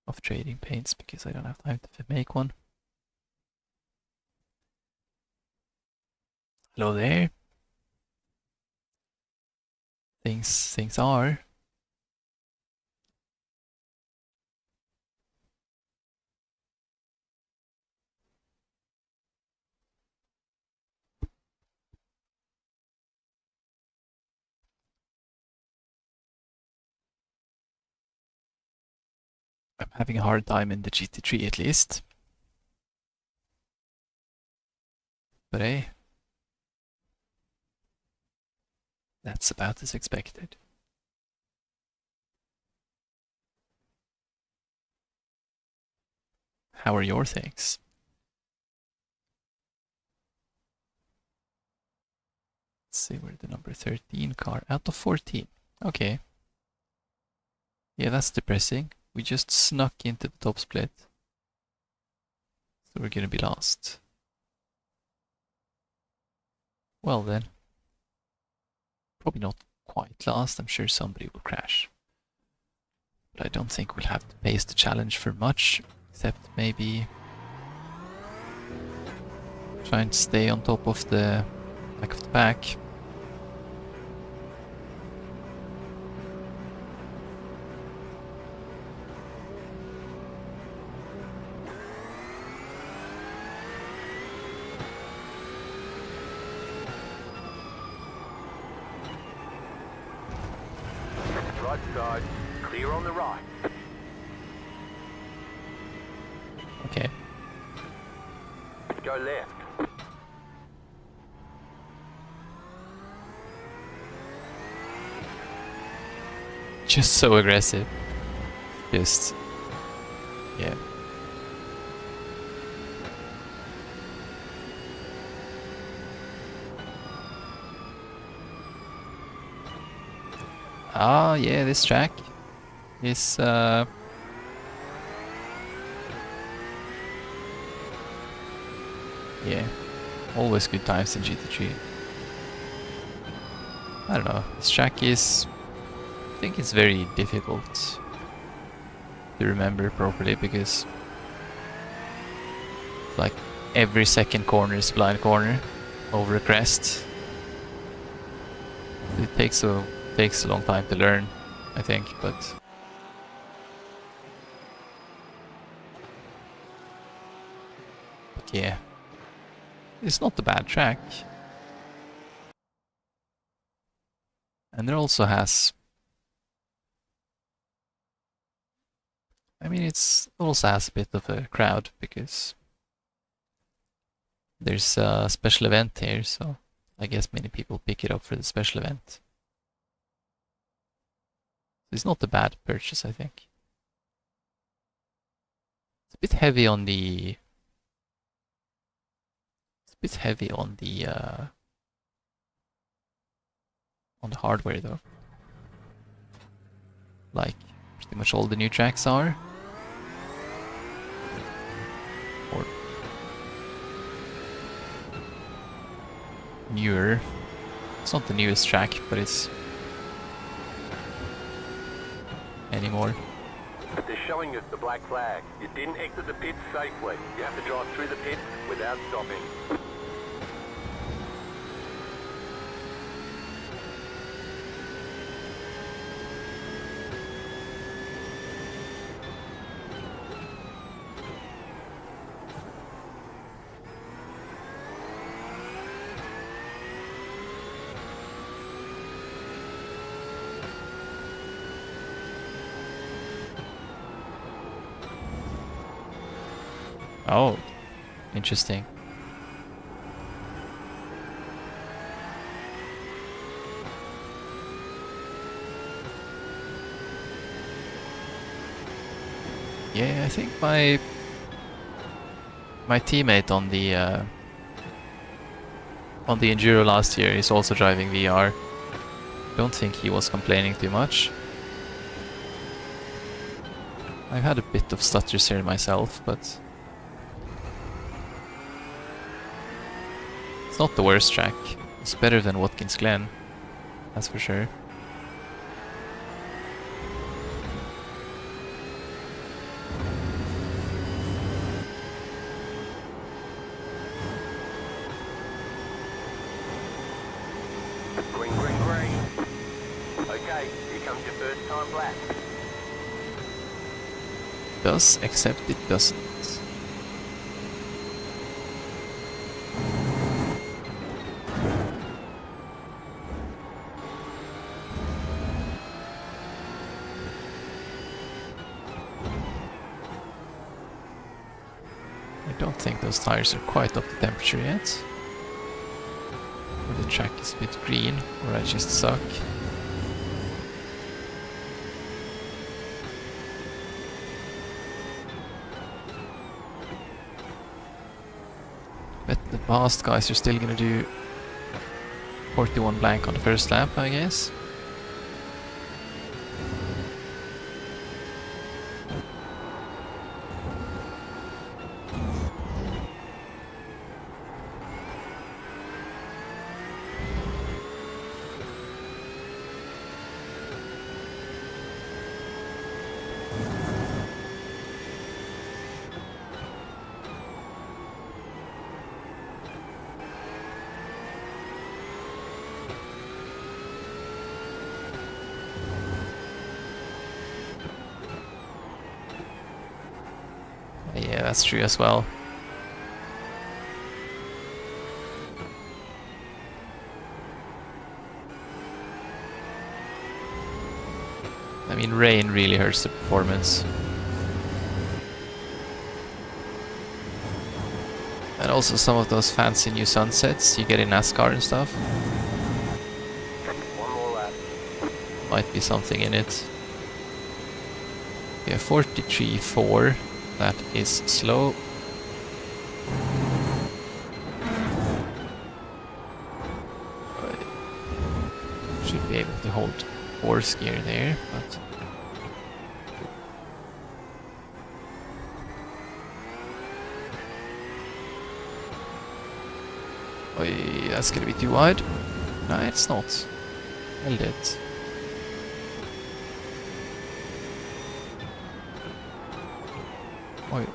Of trading paints because I don't have time to make one. Hello there. Things are. I'm having a hard time in the GT3 at least. But hey, that's about as expected. How are your things? Let's see, we're the number 13 car out of 14. Okay. Yeah, that's depressing. We just snuck into the top split. So we're gonna be lost. Well then. Probably not quite lost. I'm sure somebody will crash. But I don't think we'll have to pace the challenge for much. Except maybe trying to stay on top of the back of the pack. Right side, clear on the right. Okay. Go left. Just so aggressive. Just... yeah. Ah, yeah, this track is yeah, always good times in GT3. I don't know, this track is... I think it's very difficult to remember properly because like every second corner is blind corner over a crest. It takes a long time to learn, I think, but yeah, it's not a bad track. And it also has, I mean, it also has a bit of a crowd because there's a special event here, so I guess many people pick it up for the special event. It's not a bad purchase, I think. It's a bit heavy on the... on the hardware though. Like pretty much all the new tracks are. Or newer. It's not the newest track, but it's anymore. They're showing us the black flag. You didn't exit the pits safely. You have to drive through the pits without stopping. Oh, interesting. Yeah, I think my teammate on the Enduro last year is also driving VR. Don't think he was complaining too much. I've had a bit of stutters here myself, but it's not the worst track. It's better than Watkins Glen, that's for sure. Green, green, green. Okay, here comes your first time black. Does, except it doesn't. I don't think those tires are quite up to temperature yet. Or the track is a bit green, or I just suck. Bet the past guys are still gonna do 41 blank on the first lap, I guess. Yeah, that's true as well. I mean, rain really hurts the performance. And also some of those fancy new sunsets you get in NASCAR and stuff. One more lap. Might be something in it. Yeah, 43.4. That is slow. Should be able to hold fourth gear there, but Oy, that's gonna be too wide. No, it's not. Held it. Oy.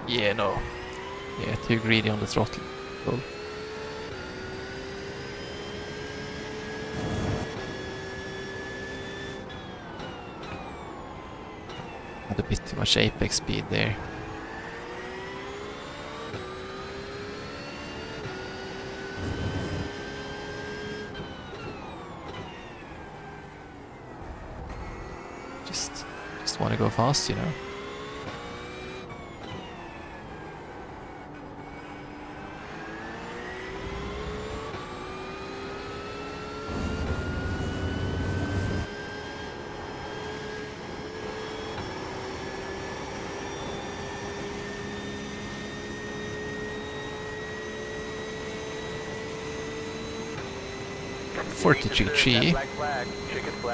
Yeah, no. Yeah, too greedy on the throttle. Cool. Had a bit too much apex speed there. Just want to go fast, you know.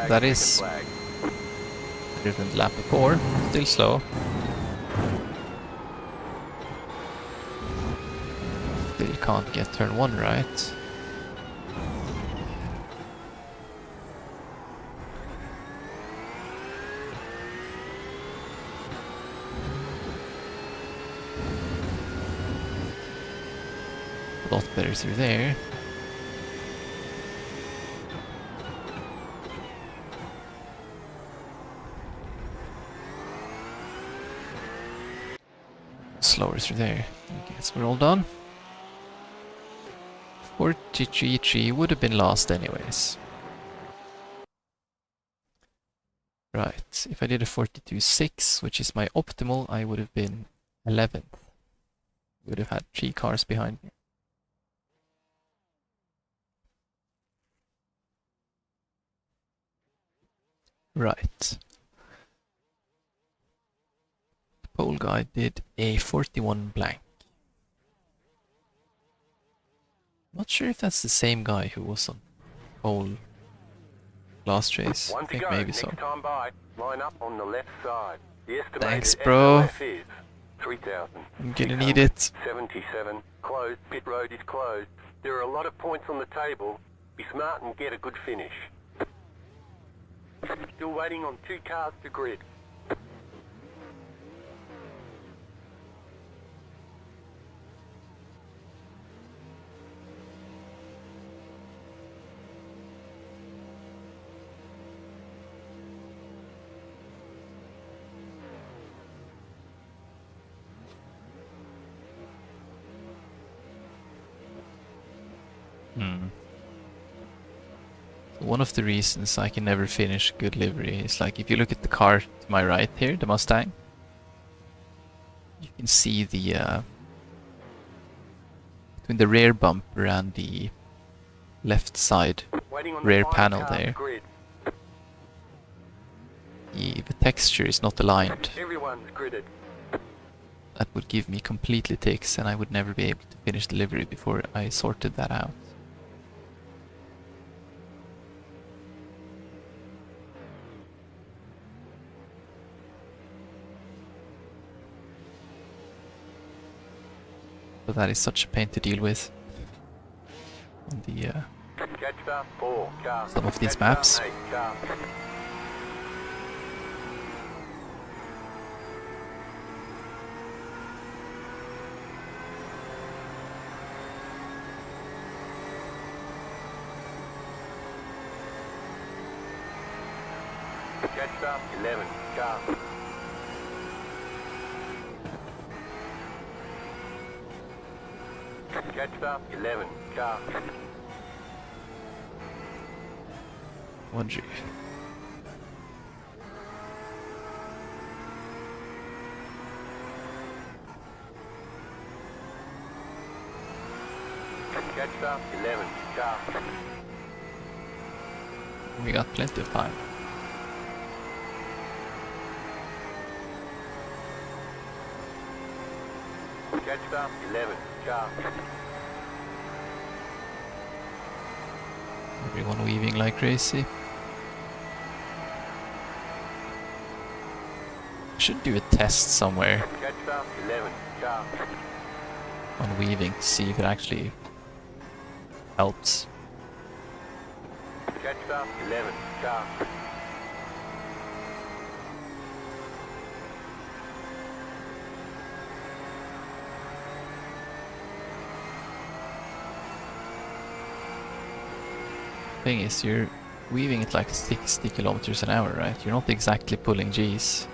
That is better than the lap before. Still slow. Still can't get turn 1 right. A lot better through there. slower through there. I guess we're all done. 43.3 would have been last anyways. Right, if I did a 42.6, which is my optimal, I would have been 11th. Would have had 3 cars behind me. Right. The pole guy did a 41 blank. Not sure if that's the same guy who was on pole last race. I think maybe so. Time by, line up on the left side. The Thanks, bro. is 3,000. I'm gonna need it. 77. Closed. Pit road is closed. There are a lot of points on the table. Be smart and get a good finish. Still waiting on 2 cars to grid. One of the reasons I can never finish good livery is like if you look at the car to my right here, the Mustang, you can see the between the rear bumper and the left side rear panel there. The texture is not aligned. Everyone's gridded. That would give me completely ticks and I would never be able to finish the livery before I sorted that out. So that is such a pain to deal with on the some of these maps. Catch up, 11, car. Catch up, 11, car. One G. Catch up, 11, car. We got plenty of time. Catch up, 11, car. Everyone weaving like crazy. I should do a test somewhere Catch up, 11, car. on weaving to see if it actually helps. Catch up, 11, car. Thing is, you're weaving at like 60 kilometers an hour, right? You're not exactly pulling G's.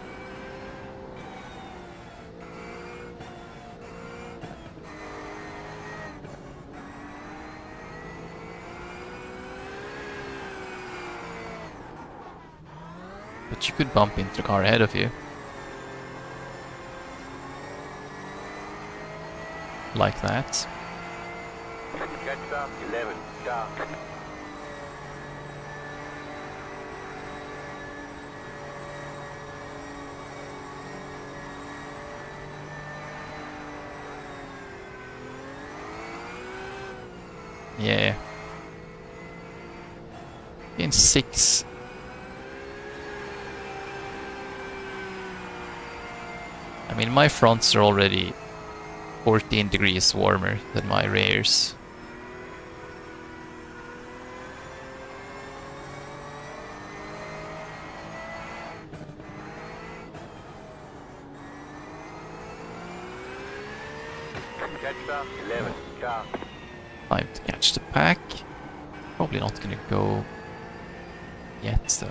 But you could bump into the car ahead of you. Like that. Catch up, 11, car. Yeah. In 6. I mean, my fronts are already 14 degrees warmer than my rears. Catch up, 11, car. Time to catch the pack. Probably not gonna go yet though.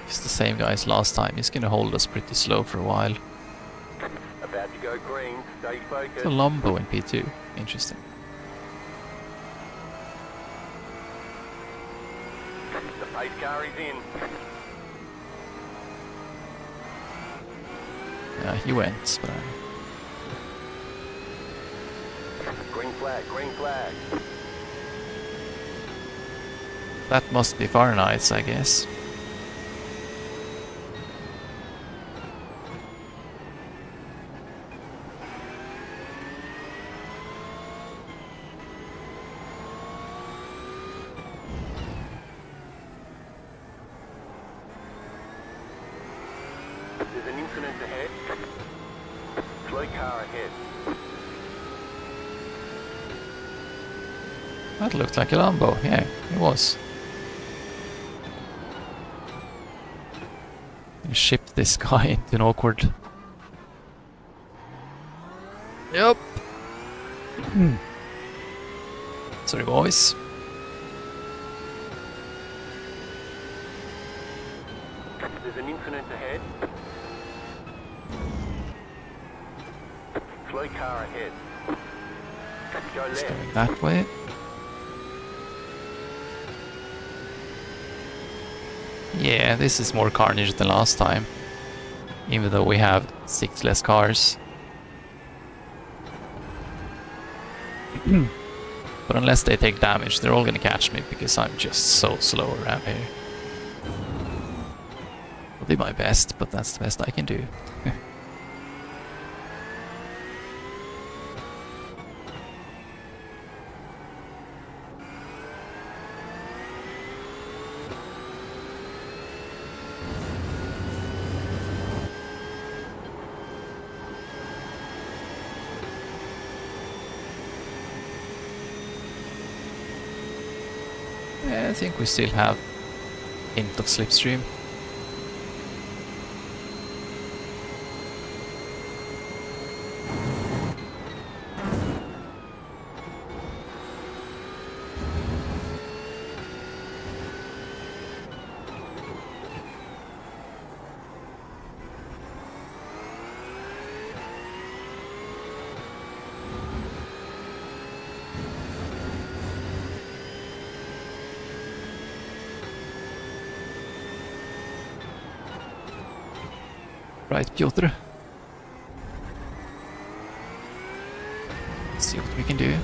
He's the same guy as last time. He's gonna hold us pretty slow for a while. About to go green. Stay focused. It's a Lombo in P2. Interesting. The pace car is in. Yeah, he went, but Green flag, green flag. that must be Fahrenheit, I guess. There's an incident ahead. Slow car ahead. That looked like a Lambo. Yeah, it was. You shipped this guy into an awkward. Yep. Sorry, boys. There's an incident ahead. Slow car ahead. Go It's left. going that way. Yeah, this is more carnage than last time. Even though we have 6 less cars. But unless they take damage, they're all gonna catch me because I'm just so slow around here. I'll do my best, but that's the best I can do. Yeah, I think we still have hint of slipstream. Right, Piotr. Let's see what we can do.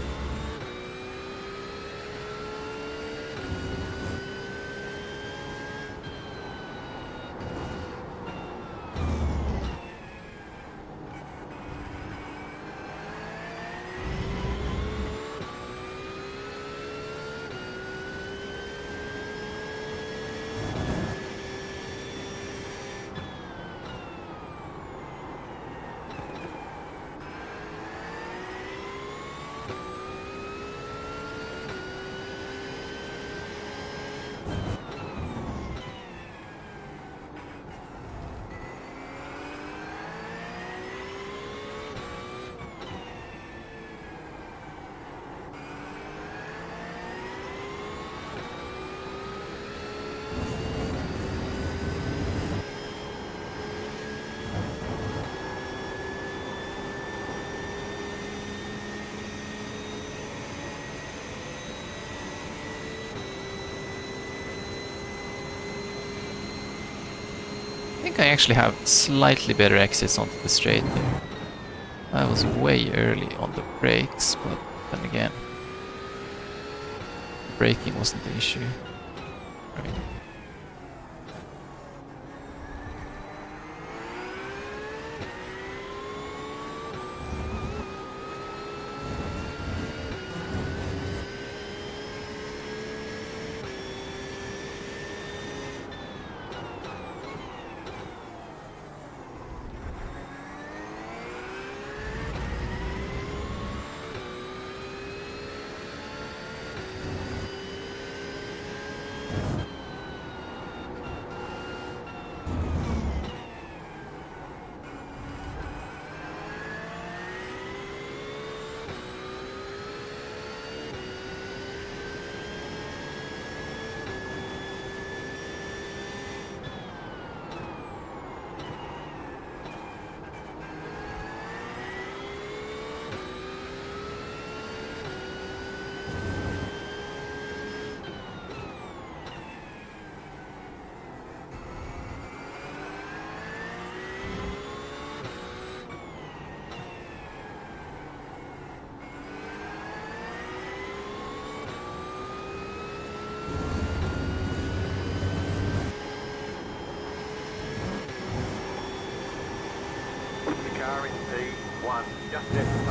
I think I actually have slightly better exits onto the straight there. I was way early on the brakes, but then again, braking wasn't the issue. Right.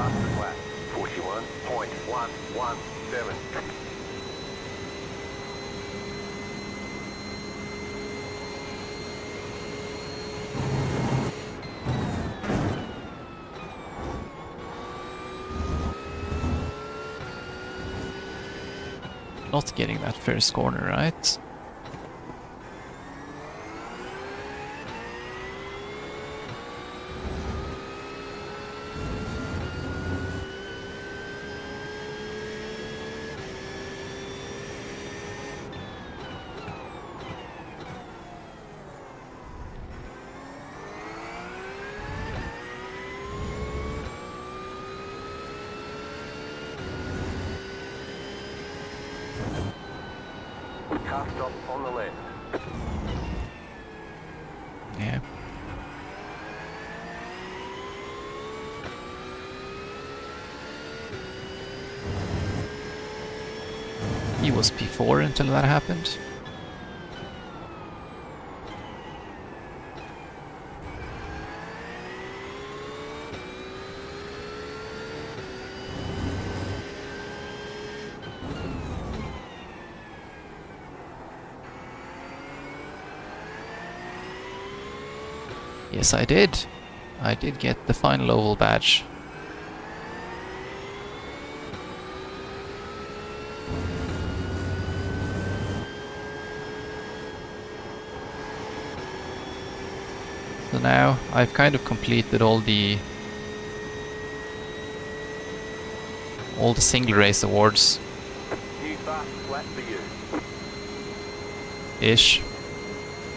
fastest lap. 41.117. Not getting that first corner right. Car stop on the left. Yeah. He was P4 until that happened. Yes, I did. I did get the final oval badge. So now I've kind of completed all the single race awards. New fastest lap for you. Ish.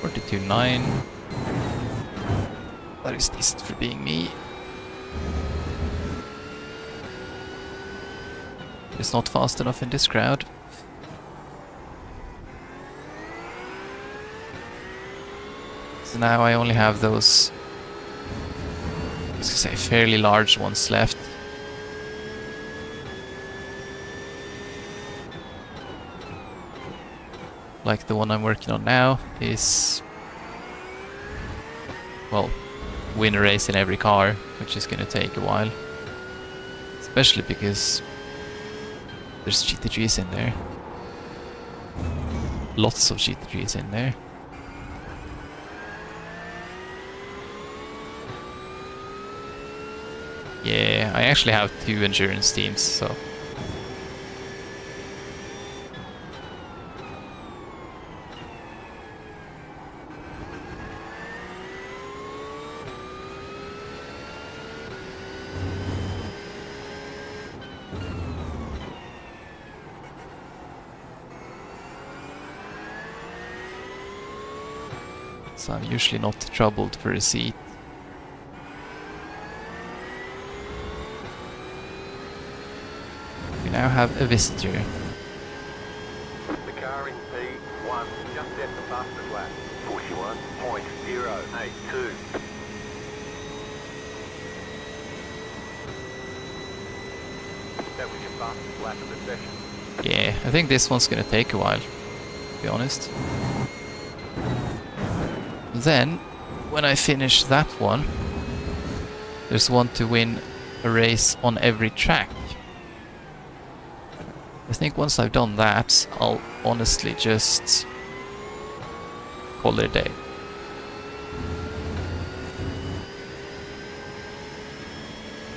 42.9. That is decent for being me. It's not fast enough in this crowd. So now I only have those, I was gonna say, fairly large ones left. Like the one I'm working on now is, well, win a race in every car, which is gonna take a while. Especially because there's GT3s in there. Lots of GT3s in there. Yeah, I actually have 2 endurance teams, so... So I'm usually not troubled for a seat. We now have a visitor. The car in P1 just set the fastest lap. 41.082. That was your fastest lap of the session. Yeah, I think this one's gonna take a while, to be honest. Then, when I finish that one, there's one to win a race on every track. I think once I've done that, I'll honestly just call it a day.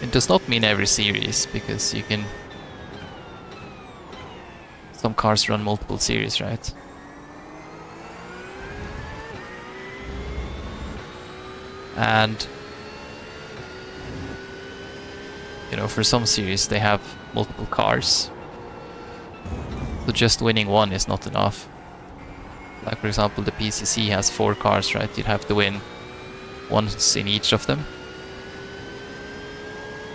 It does not mean every series, because you can... Some cars run multiple series, right? And, you know, for some series they have multiple cars. So just winning one is not enough. Like for example the PCC has 4 cars, right? You'd have to win once in each of them.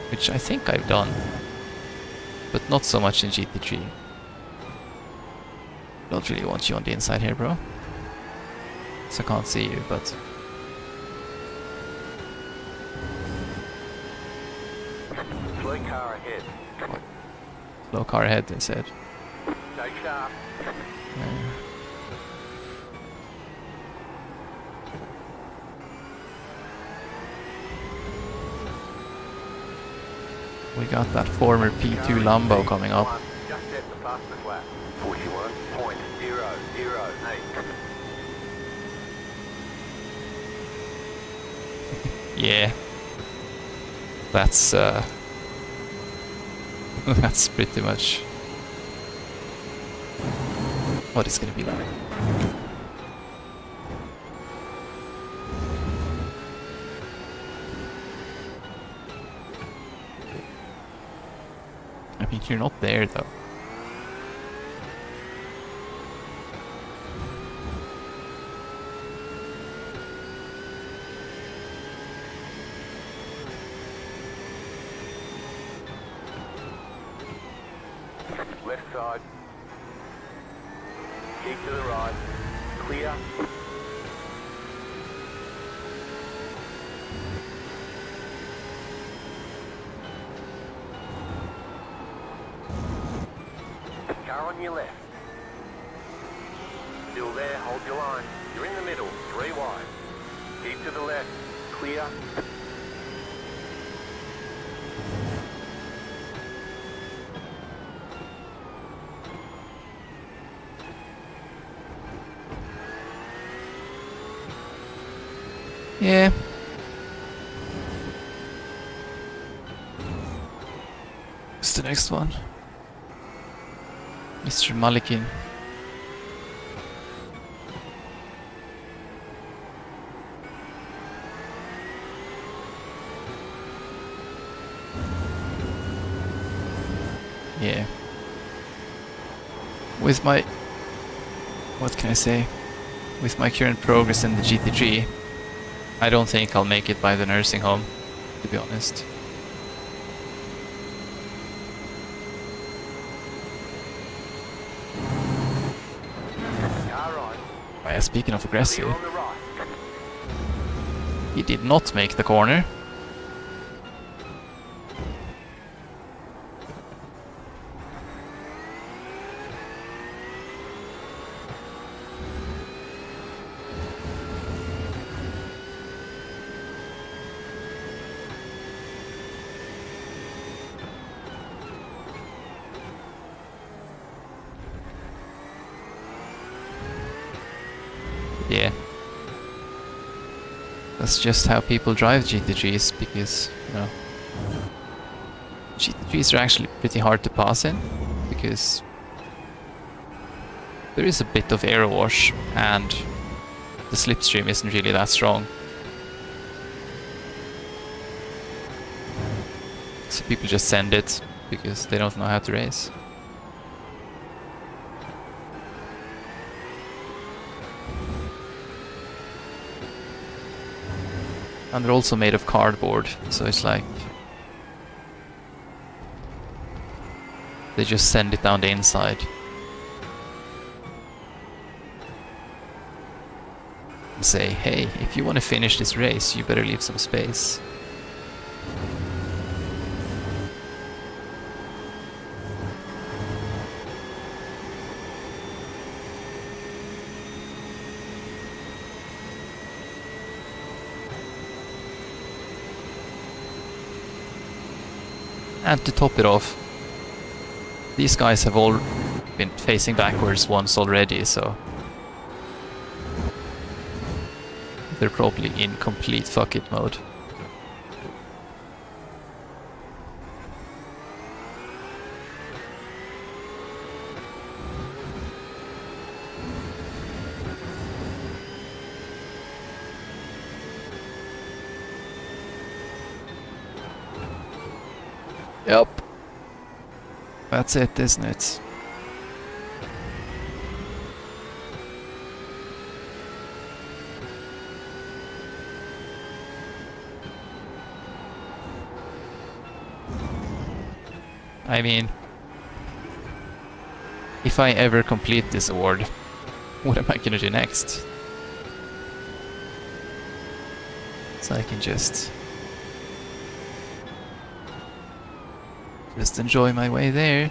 Which I think I've done. But not so much in GT3. Don't really want you on the inside here, bro. So I can't see you, but... Slow car ahead. Slow car ahead, they said. Stay sharp. We got that former P2 Lambo coming up. Just set the fastest lap. 41.008. Yeah. That's that's pretty much what it's gonna be like. I mean, you're not there though. Left side. Keep to the right. Clear. Car on your left. Still there, hold your line. You're in the middle, 3 wide. Keep to the left. Clear. Yeah. What's the next one? Mr. Malikin. Yeah. With my... what can I say? With my current progress in the GT3, I don't think I'll make it by the nursing home, to be honest. Car right. Yeah, speaking of aggressive, Clear on the right. he did not make the corner. Yeah. That's just how people drive GT3s, because, you know, GT3s are actually pretty hard to pass in, because there is a bit of aero wash, and the slipstream isn't really that strong. So people just send it, because they don't know how to race. And they're also made of cardboard, so it's like they just send it down the inside. And say, hey, if you want to finish this race, you better leave some space. And to top it off, these guys have all been facing backwards once already, so they're probably in complete fuck it mode. Yep. That's it, isn't it? I mean, if I ever complete this award, what am I gonna do next? So I can just enjoy my way there.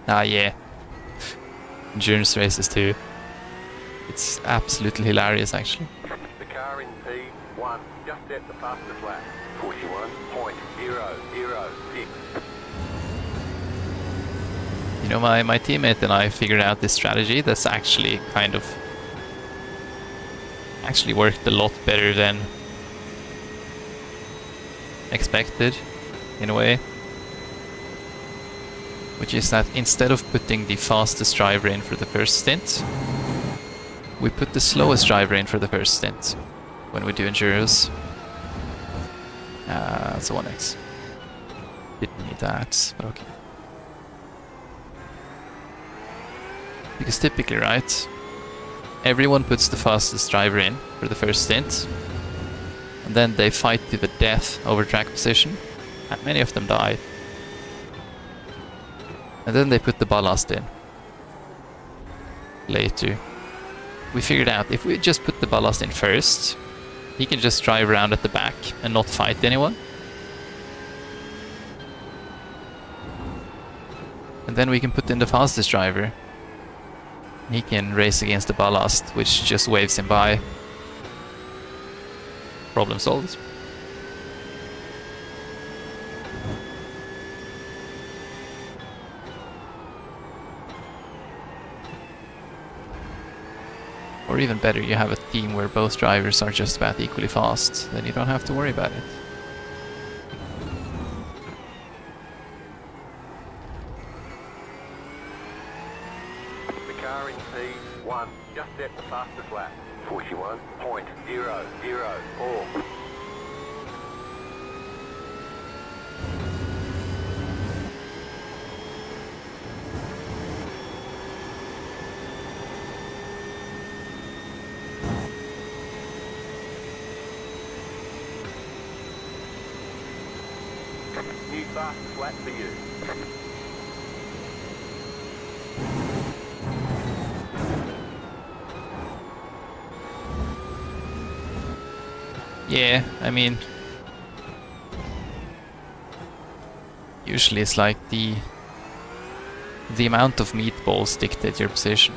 Ah, yeah. endurance races too. It's absolutely hilarious, actually. The car in P1 just set the fastest lap. 41.006. You know, my teammate and I figured out this strategy that's actually kind of actually worked a lot better than expected, in a way. Which is that instead of putting the fastest driver in for the first stint, we put the slowest driver in for the first stint when we do enduros. That's a 1x. Didn't need that, but okay. Because typically, right, everyone puts the fastest driver in for the first stint, and then they fight to the death over track position, and many of them die. And then they put the ballast in later. We figured out if we just put the ballast in first, he can just drive around at the back and not fight anyone. And then we can put in the fastest driver. He can race against the ballast, which just waves him by. Problem solved. Or even better, you have a team where both drivers are just about equally fast, then you don't have to worry about it. The car in P1 just set the fastest lap. 41.004. New fastest lap for you. Yeah, I mean, usually it's like the amount of meatballs dictate your position,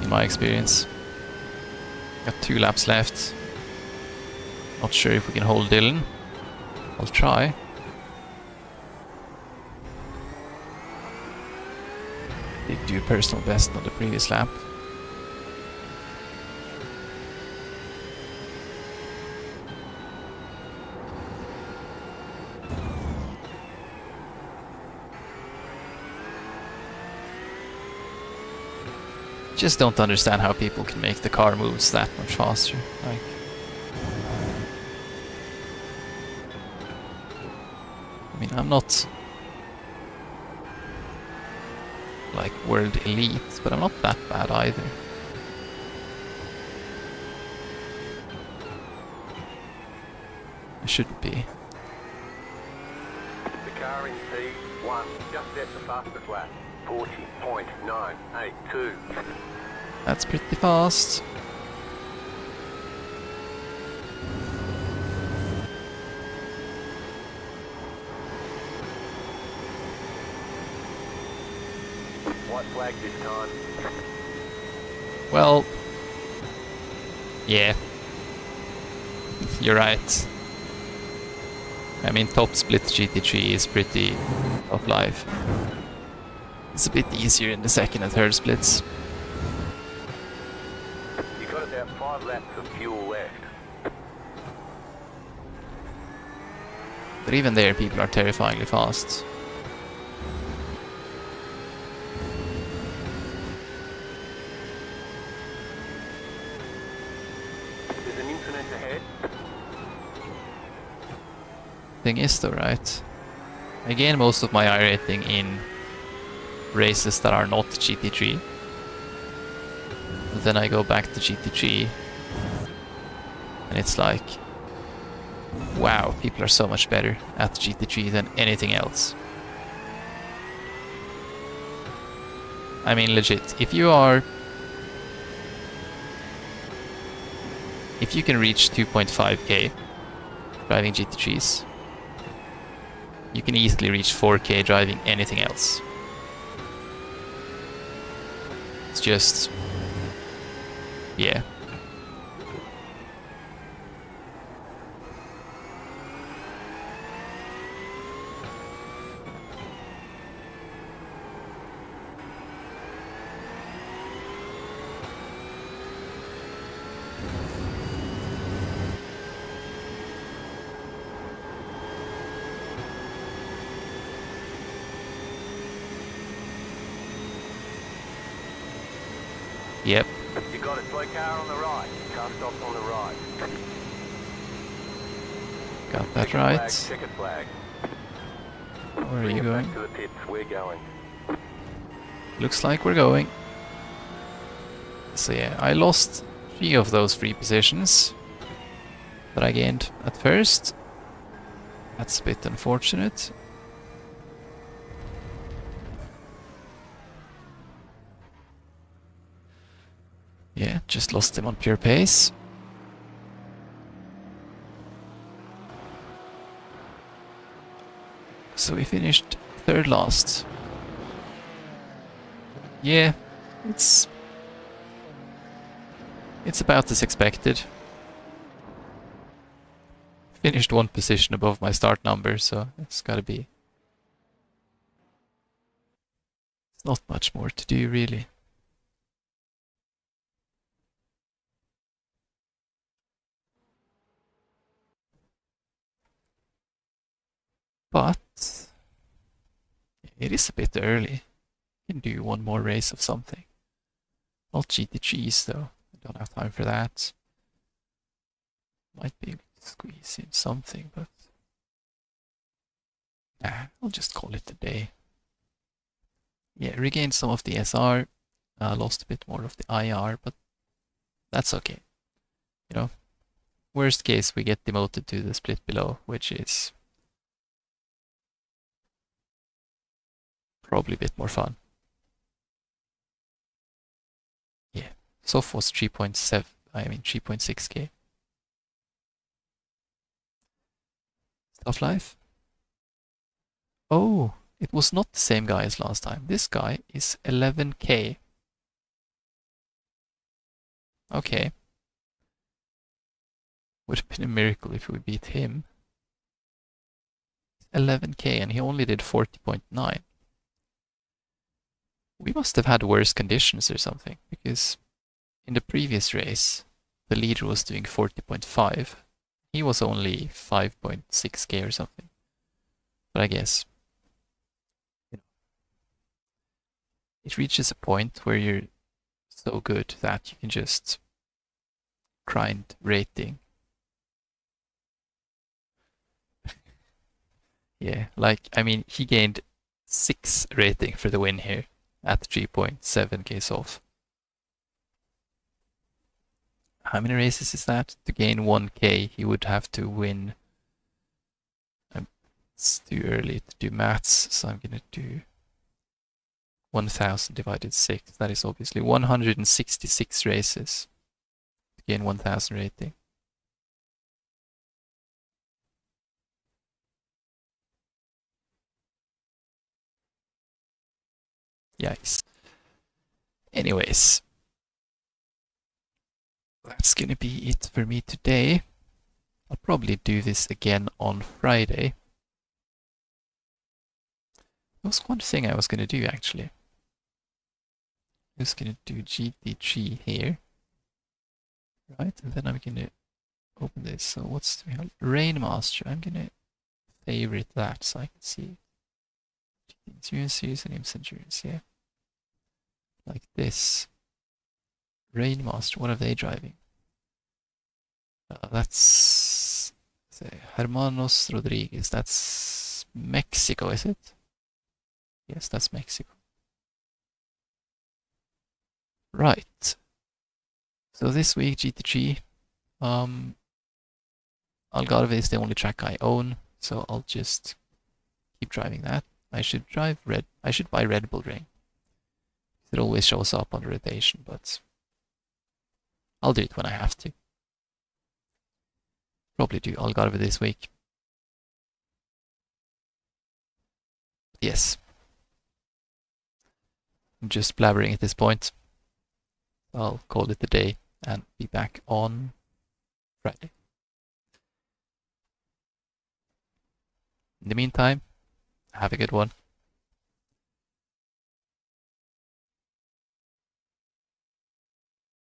in my experience. Got 2 laps left. Not sure if we can hold Dylan. I'll try. Did do personal best on the previous lap. Just don't understand how people can make the car moves that much faster. Like, I mean, I'm not like world elite, but I'm not that bad either. I shouldn't be. The car in P1 just set the fastest lap. 40.982. That's pretty fast. White flag this time. Well, yeah, you're right. I mean, top split GT3 is pretty tough life. It's a bit easier in the second and third splits. You've got about 5 laps of fuel left. But even there, people are terrifyingly fast. There's an incident ahead. Thing is though, right? I gain most of my iRating in races that are not GT3. Then I go back to GT3 and it's like, wow, people are so much better at GT3 than anything else. I mean, legit, if you can reach 2.5k driving GT3s, you can easily reach 4k driving anything else. it's just... yeah. Yep. You got it, slow car on the right. Car stops on the right. Got that Ticket right. Flag, ticket flag. Where are Bring you it going? back to the pits. We're going. Looks like we're going. So yeah, I lost 3 of those free positions that I gained at first. That's a bit unfortunate. Yeah, just lost him on pure pace. So we finished 3rd last. Yeah, it's about as expected. Finished 1 position above my start number, so it's gotta be... It's not much more to do, really. But it is a bit early. You can do 1 more race of something. Not GT3s though. I don't have time for that. Might be able to squeeze in something, but nah, I'll just call it a day. Yeah, regained some of the SR, lost a bit more of the IR, but that's okay. You know, worst case we get demoted to the split below, which is probably a bit more fun. Yeah, SOF was 3.7, I mean 3.6k. Stuff life. Oh, it was not the same guy as last time. This guy is 11k. Okay. Would have been a miracle if we beat him. 11k and he only did 40.9. We must have had worse conditions or something, because in the previous race, the leader was doing 40.5. He was only 5.6k or something. But I guess it reaches a point where you're so good that you can just grind rating. Yeah, like, I mean, he gained 6 rating for the win here at 3.7k SOF. How many races is that? To gain 1k, he would have to win. It's too early to do maths, so I'm gonna do 1000 divided 6. That is obviously 166 races to gain 1000 rating. Yikes. Anyways, that's gonna be it for me today. I'll probably do this again on Friday. There was one thing I was gonna do actually. I was gonna do GT3 here. Right, and then I'm gonna open this. So what's the Rainmaster? I'm gonna favorite that so I can see GT3 series and IMS Endurance, yeah. Like this. Rainmaster, what are they driving? That's Hermanos Rodriguez. That's Mexico, is it? Yes, that's Mexico. Right. So this week GT3, Algarve is the only track I own, so I'll just keep driving that. I should drive red. I should buy Red Bull Ring. It always shows up on the rotation, but I'll do it when I have to. Probably do Algarve this week. Yes. I'm just blabbering at this point. I'll call it a day and be back on Friday. In the meantime, have a good one.